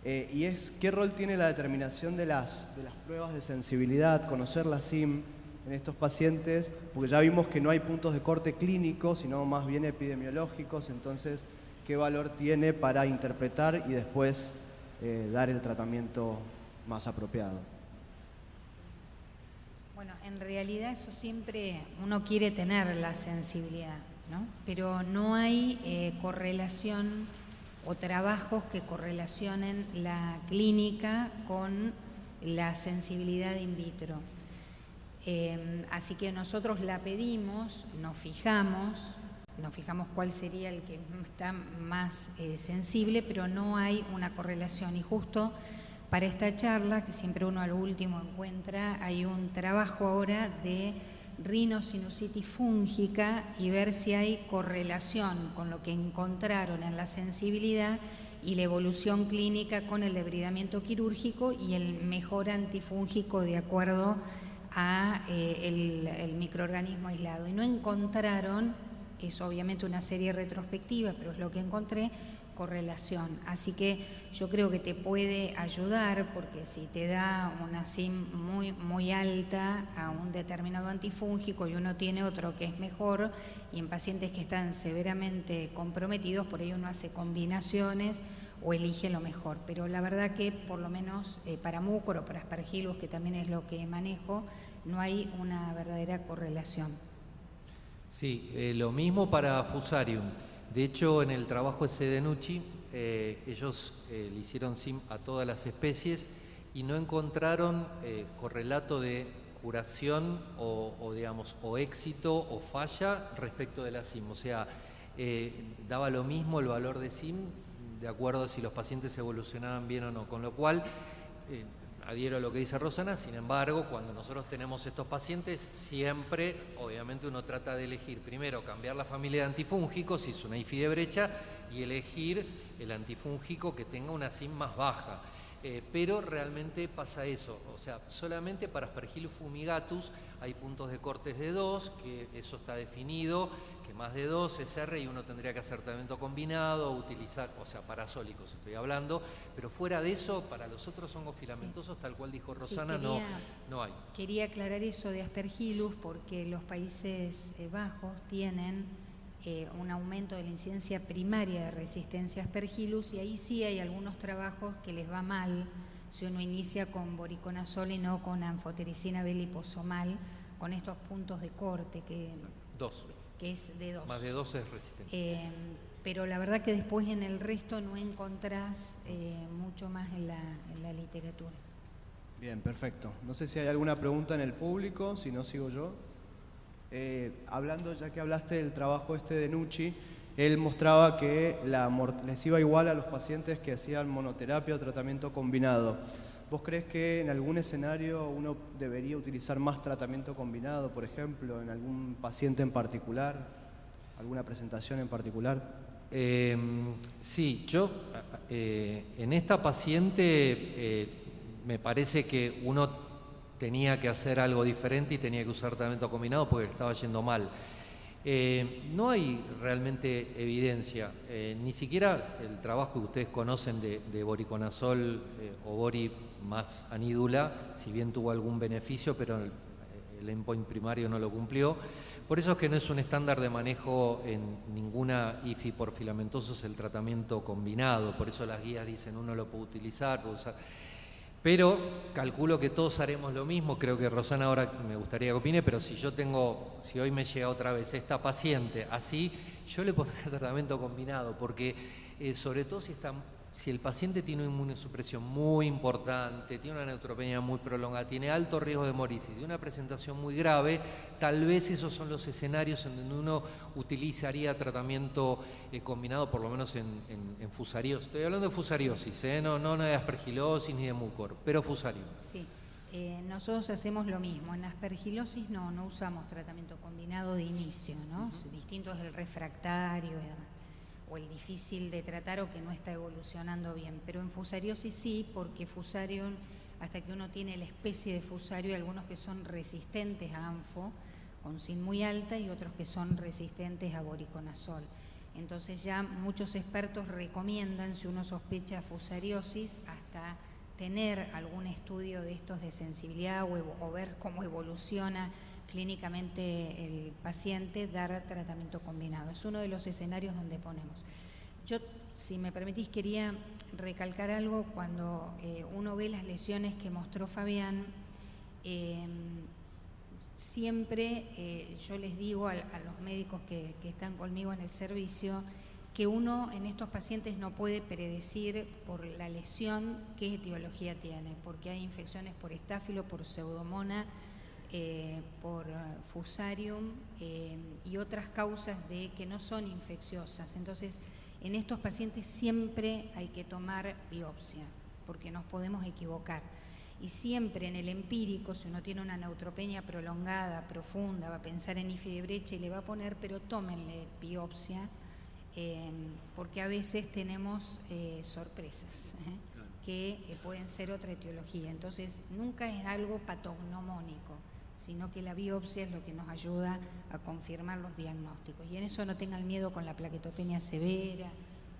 Y es, ¿qué rol tiene la determinación de las pruebas de sensibilidad, conocer la SIM en estos pacientes? Porque ya vimos que no hay puntos de corte clínico, sino más bien epidemiológicos, entonces, ¿qué valor tiene para interpretar y después dar el tratamiento más apropiado? Bueno, en realidad eso siempre uno quiere tener la sensibilidad, ¿no? Pero no hay correlación o trabajos que correlacionen la clínica con la sensibilidad in vitro. Así que nosotros la pedimos, nos fijamos cuál sería el que está más sensible, pero no hay una correlación. Y justo para esta charla, que siempre uno al último encuentra, hay un trabajo ahora de rinosinusitis fúngica y ver si hay correlación con lo que encontraron en la sensibilidad y la evolución clínica con el debridamiento quirúrgico y el mejor antifúngico de acuerdo a el microorganismo aislado. Y no encontraron, es obviamente una serie retrospectiva, pero es lo que encontré, correlación. Así que yo creo que te puede ayudar, porque si te da una SIM muy alta a un determinado antifúngico y uno tiene otro que es mejor, y en pacientes que están severamente comprometidos, por ahí uno hace combinaciones o elige lo mejor. Pero la verdad que por lo menos para Mucor o para Aspergillus, que también es lo que manejo, no hay una verdadera correlación. Sí, lo mismo para Fusarium. De hecho, en el trabajo ese de Nucci, ellos le hicieron SIM a todas las especies y no encontraron correlato de curación o éxito o falla respecto de la SIM. O sea, daba lo mismo el valor de SIM de acuerdo a si los pacientes evolucionaban bien o no. Con lo cual, adhiero a lo que dice Rosana. Sin embargo, cuando nosotros tenemos estos pacientes, siempre, obviamente, uno trata de elegir primero cambiar la familia de antifúngicos, si es una IFI de brecha, y elegir el antifúngico que tenga una SIM más baja. Pero realmente pasa eso, o sea, solamente para Aspergillus fumigatus hay puntos de cortes de 2, que eso está definido, que más de 2 es R y uno tendría que hacer tratamiento combinado, utilizar, o sea, parasólicos estoy hablando, pero fuera de eso, para los otros hongos filamentosos, sí, tal cual dijo Rosana, sí, no hay. Quería aclarar eso de Aspergillus porque los Países Bajos tienen un aumento de la incidencia primaria de resistencia a Aspergillus y ahí sí hay algunos trabajos que les va mal si uno inicia con voriconazol y no con anfotericina B liposomal, con estos puntos de corte que es de 2. Más de 2 es resistente. Pero la verdad que después en el resto no encontrás mucho más en la literatura. Bien, perfecto. No sé si hay alguna pregunta en el público, si no sigo yo. hablando, ya que hablaste del trabajo de Nucci, él mostraba que les iba igual a los pacientes que hacían monoterapia o tratamiento combinado. ¿Vos crees que en algún escenario uno debería utilizar más tratamiento combinado, por ejemplo, en algún paciente en particular, alguna presentación en particular? Sí, yo en esta paciente me parece que uno tenía que hacer algo diferente y tenía que usar tratamiento combinado porque estaba yendo mal. No hay realmente evidencia, ni siquiera el trabajo que ustedes conocen de voriconazol o bori más anídula, si bien tuvo algún beneficio, pero el endpoint primario no lo cumplió. Por eso es que no es un estándar de manejo en ninguna IFI por filamentosos el tratamiento combinado, por eso las guías dicen uno lo puede utilizar, pero calculo que todos haremos lo mismo. Creo que Rosana ahora me gustaría que opine, pero si hoy me llega otra vez esta paciente así, yo le pondría tratamiento combinado, porque sobre todo si el paciente tiene una inmunosupresión muy importante, tiene una neutropenia muy prolongada, tiene alto riesgo de morir, y una presentación muy grave, tal vez esos son los escenarios en donde uno utilizaría tratamiento combinado, por lo menos en fusariosis. Estoy hablando de fusariosis, no de aspergilosis ni de mucor, pero fusario. Sí, nosotros hacemos lo mismo. En aspergilosis no usamos tratamiento combinado de inicio, ¿no? Distinto es el refractario y demás, o el difícil de tratar o que no está evolucionando bien. Pero en fusariosis sí, porque fusarium, hasta que uno tiene la especie de fusario, hay algunos que son resistentes a ANFO, con SIN muy alta, y otros que son resistentes a voriconazol. Entonces ya muchos expertos recomiendan, si uno sospecha fusariosis, hasta tener algún estudio de estos de sensibilidad o ver cómo evoluciona clínicamente el paciente, dar tratamiento combinado. Es uno de los escenarios donde ponemos. Yo, si me permitís, quería recalcar algo. Cuando uno ve las lesiones que mostró Fabián, siempre yo les digo a los médicos que están conmigo en el servicio que uno en estos pacientes no puede predecir por la lesión qué etiología tiene, porque hay infecciones por estáfilo, por pseudomonas, por fusarium y otras causas que no son infecciosas. Entonces, en estos pacientes siempre hay que tomar biopsia, porque nos podemos equivocar. Y siempre en el empírico, si uno tiene una neutropenia prolongada, profunda, va a pensar en IFI de brecha y le va a poner, pero tómenle biopsia, porque a veces tenemos sorpresas que pueden ser otra etiología. Entonces, nunca es algo patognomónico, sino que la biopsia es lo que nos ayuda a confirmar los diagnósticos. Y en eso no tengan miedo con la plaquetopenia severa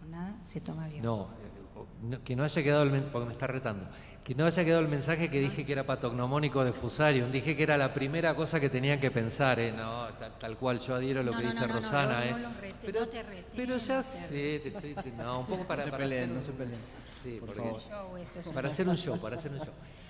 o nada, se toma biopsia. No, que no haya quedado el mensaje, porque me está retando, que no haya quedado el mensaje que dije que era patognomónico de fusarium, dije que era la primera cosa que tenían que pensar, no, tal cual, yo adhiero a lo que dice Rosana. No te retes. Pero ya sé, un poco para no se peleen, no se peleen. Sí, para hacer un show.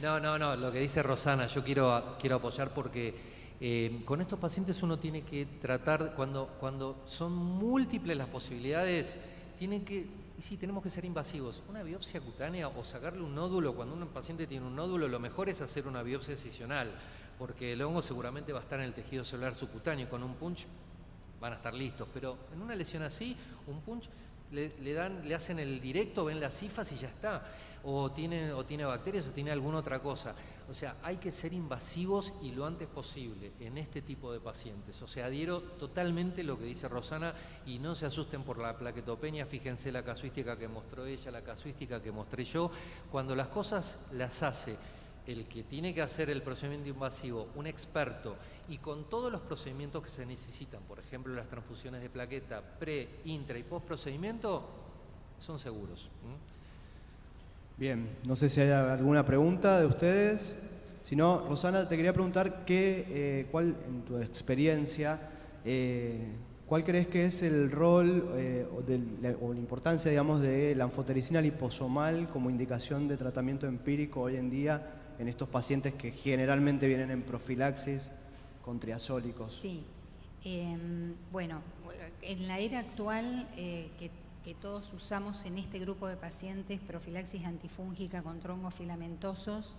No, lo que dice Rosana, yo quiero apoyar porque con estos pacientes uno tiene que tratar, cuando son múltiples las posibilidades, tenemos que ser invasivos. Una biopsia cutánea o sacarle un nódulo, cuando un paciente tiene un nódulo, lo mejor es hacer una biopsia excisional, porque el hongo seguramente va a estar en el tejido celular subcutáneo y con un punch van a estar listos. Pero en una lesión así, un punch le hacen el directo, ven las cifas y ya está. O tiene bacterias o tiene alguna otra cosa. O sea, hay que ser invasivos y lo antes posible en este tipo de pacientes. O sea, adhiero totalmente lo que dice Rosana y no se asusten por la plaquetopenia. Fíjense la casuística que mostró ella, la casuística que mostré yo. Cuando las cosas las hace el que tiene que hacer el procedimiento invasivo, un experto, y con todos los procedimientos que se necesitan, por ejemplo, las transfusiones de plaqueta, pre, intra y post procedimiento, son seguros. Bien, no sé si hay alguna pregunta de ustedes. Si no, Rosana, te quería preguntar cuál, en tu experiencia, ¿cuál crees que es el rol o la importancia, digamos, de la anfotericina liposomal como indicación de tratamiento empírico hoy en día en estos pacientes que generalmente vienen en profilaxis con triazólicos? Sí, bueno, en la era actual que todos usamos en este grupo de pacientes profilaxis antifúngica contra hongos filamentosos,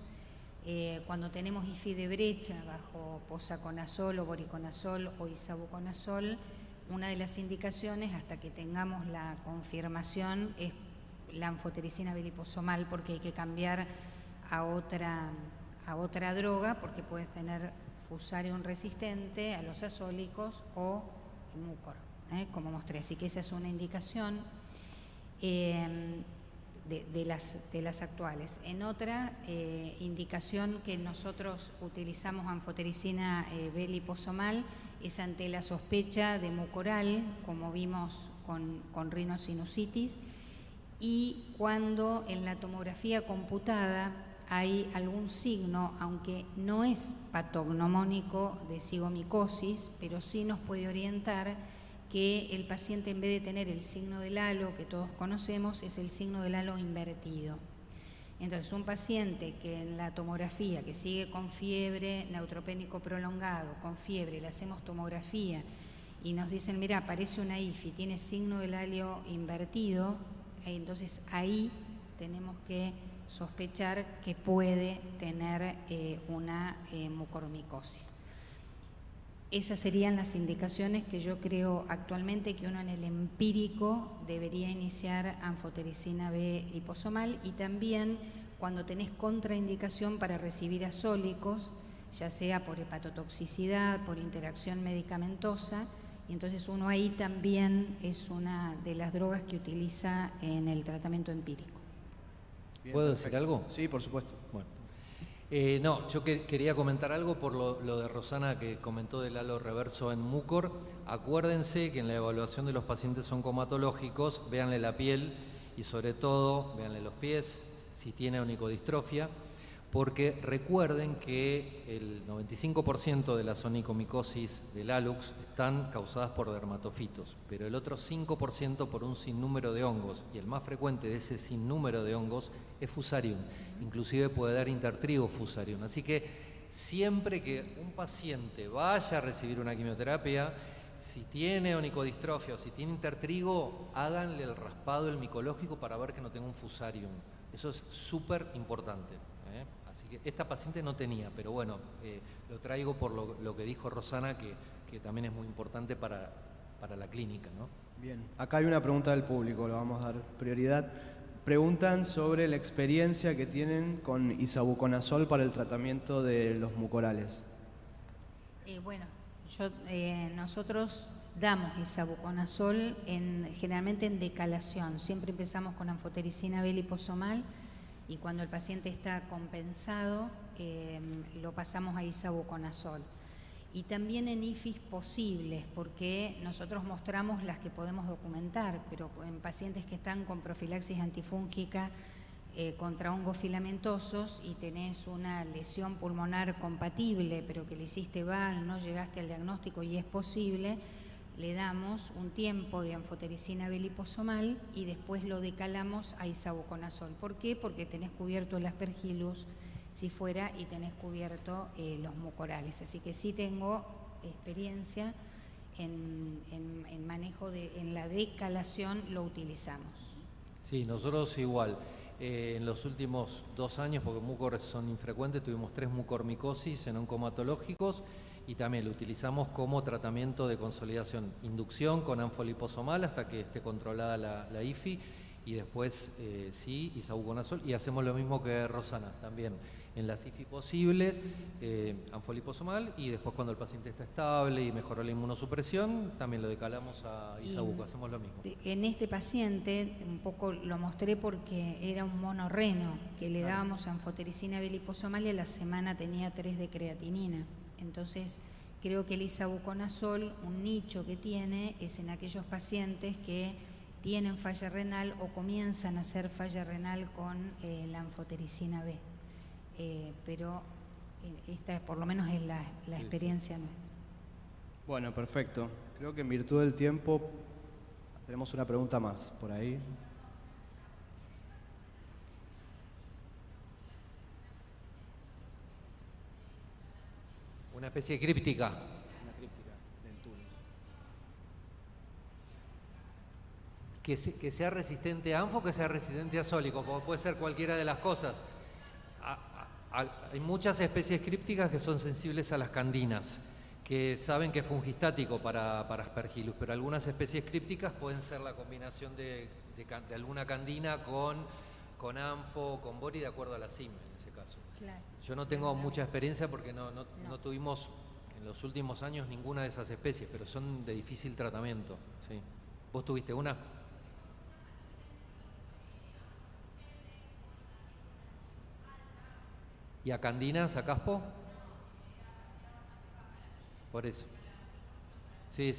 Cuando tenemos IFI de brecha bajo posaconazol o voriconazol o isavuconazol, una de las indicaciones, hasta que tengamos la confirmación, es la anfotericina B liposomal, porque hay que cambiar a otra droga, porque puedes tener fusarium resistente a los azólicos o mucor, como mostré. Así que esa es una indicación de las actuales. En otra indicación que nosotros utilizamos anfotericina B liposomal es ante la sospecha de mucoral, como vimos con rinosinusitis, y cuando en la tomografía computada hay algún signo, aunque no es patognomónico de cigomicosis, pero sí nos puede orientar que el paciente, en vez de tener el signo del halo que todos conocemos, es el signo del halo invertido. Entonces, un paciente que en la tomografía, que sigue con fiebre, neutropénico prolongado, con fiebre, le hacemos tomografía y nos dicen, mira, aparece una IFI, tiene signo del halo invertido, entonces ahí tenemos que sospechar que puede tener una mucormicosis. Esas serían las indicaciones que yo creo actualmente que uno en el empírico debería iniciar anfotericina B liposomal, y también cuando tenés contraindicación para recibir azólicos, ya sea por hepatotoxicidad, por interacción medicamentosa, y entonces uno ahí también es una de las drogas que utiliza en el tratamiento empírico. Bien, ¿Puedo perfecto. decir algo? Sí, por supuesto. Bueno. No, yo quería comentar algo por lo de Rosana, que comentó del halo reverso en mucor. Acuérdense que en la evaluación de los pacientes oncomatológicos, véanle la piel y sobre todo véanle los pies, si tiene onicodistrofia, porque recuerden que el 95% de las onicomicosis del hallux están causadas por dermatofitos, pero el otro 5% por un sinnúmero de hongos, y el más frecuente de ese sinnúmero de hongos es fusarium, inclusive puede dar intertrigo fusarium. Así que siempre que un paciente vaya a recibir una quimioterapia, si tiene onicodistrofia o si tiene intertrigo, háganle el raspado, el micológico, para ver que no tenga un fusarium. Eso es súper importante. Así que esta paciente no tenía, pero bueno, lo traigo por lo que dijo Rosana, que también es muy importante para la clínica, ¿no? Bien, acá hay una pregunta del público, le vamos a dar prioridad. Preguntan sobre la experiencia que tienen con isavuconazol para el tratamiento de los mucorales. Bueno, nosotros damos isavuconazol generalmente en decalación. Siempre empezamos con anfotericina B liposomal, y cuando el paciente está compensado, lo pasamos a isavuconazol. Y también en IFIs posibles, porque nosotros mostramos las que podemos documentar, pero en pacientes que están con profilaxis antifúngica contra hongos filamentosos y tenés una lesión pulmonar compatible, pero que le hiciste VAL, no llegaste al diagnóstico y es posible, le damos un tiempo de anfotericina B liposomal y después lo decalamos a isavuconazol. ¿Por qué? Porque tenés cubierto el aspergillus, si fuera, y tenés cubierto los mucorales. Así que sí tengo experiencia en manejo en la decalación, lo utilizamos. Sí, nosotros igual. En los últimos 2 años, porque mucores son infrecuentes, tuvimos 3 mucormicosis en oncomatológicos, y también lo utilizamos como tratamiento de consolidación, inducción con anfoliposomal hasta que esté controlada la IFI, y después sí, isavuconazol, y hacemos lo mismo que Rosana, también en las IFI posibles, anfoliposomal, y después cuando el paciente está estable y mejoró la inmunosupresión, también lo decalamos a isavuco, hacemos lo mismo. En este paciente, un poco lo mostré porque era un monorreno, que le dábamos anfotericina B liposomal y a la semana tenía 3 de creatinina. Entonces, creo que el isavuconazol, un nicho que tiene, es en aquellos pacientes que tienen falla renal o comienzan a hacer falla renal con la anfotericina B. Pero esta por lo menos es la experiencia nuestra. Bueno, perfecto. Creo que en virtud del tiempo tenemos una pregunta más por ahí. Una especie de críptica. Una críptica del túnel. Que sea resistente a anfo, que sea resistente a azólico, porque puede ser cualquiera de las cosas. Hay muchas especies crípticas que son sensibles a las candinas, que saben que es fungistático para Aspergillus, pero algunas especies crípticas pueden ser la combinación de alguna candina con anfo, con bori, de acuerdo a la CIM en ese caso. Claro. Yo no tengo mucha experiencia porque no tuvimos en los últimos años ninguna de esas especies, pero son de difícil tratamiento. ¿Sí? ¿Vos tuviste una? ¿Y a candinas, a caspo? Por eso. Sí.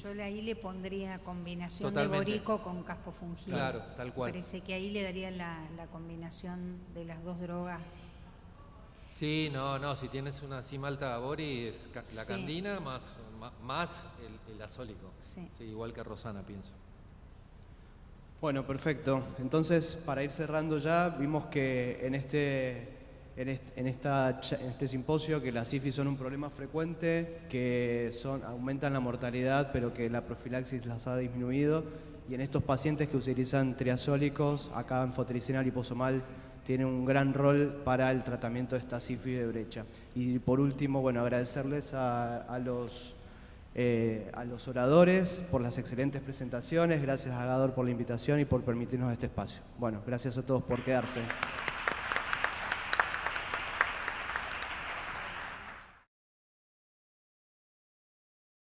Yo ahí le pondría combinación Totalmente. de borico con caspo fungido. Claro, tal cual. Parece que ahí le daría la combinación de las dos drogas. Sí, no, si tienes una CIM alta bori es la Sí. candina más el azólico. Sí. Sí, igual que Rosana, pienso. Bueno, perfecto. Entonces, para ir cerrando ya, vimos que en este simposio que las IFI son un problema frecuente, que aumentan la mortalidad, pero que la profilaxis las ha disminuido. Y en estos pacientes que utilizan triazólicos, acá anfotericina liposomal tiene un gran rol para el tratamiento de esta IFI de brecha. Y por último, bueno, agradecerles a los oradores por las excelentes presentaciones, gracias a Gador por la invitación y por permitirnos este espacio. Bueno, gracias a todos por quedarse.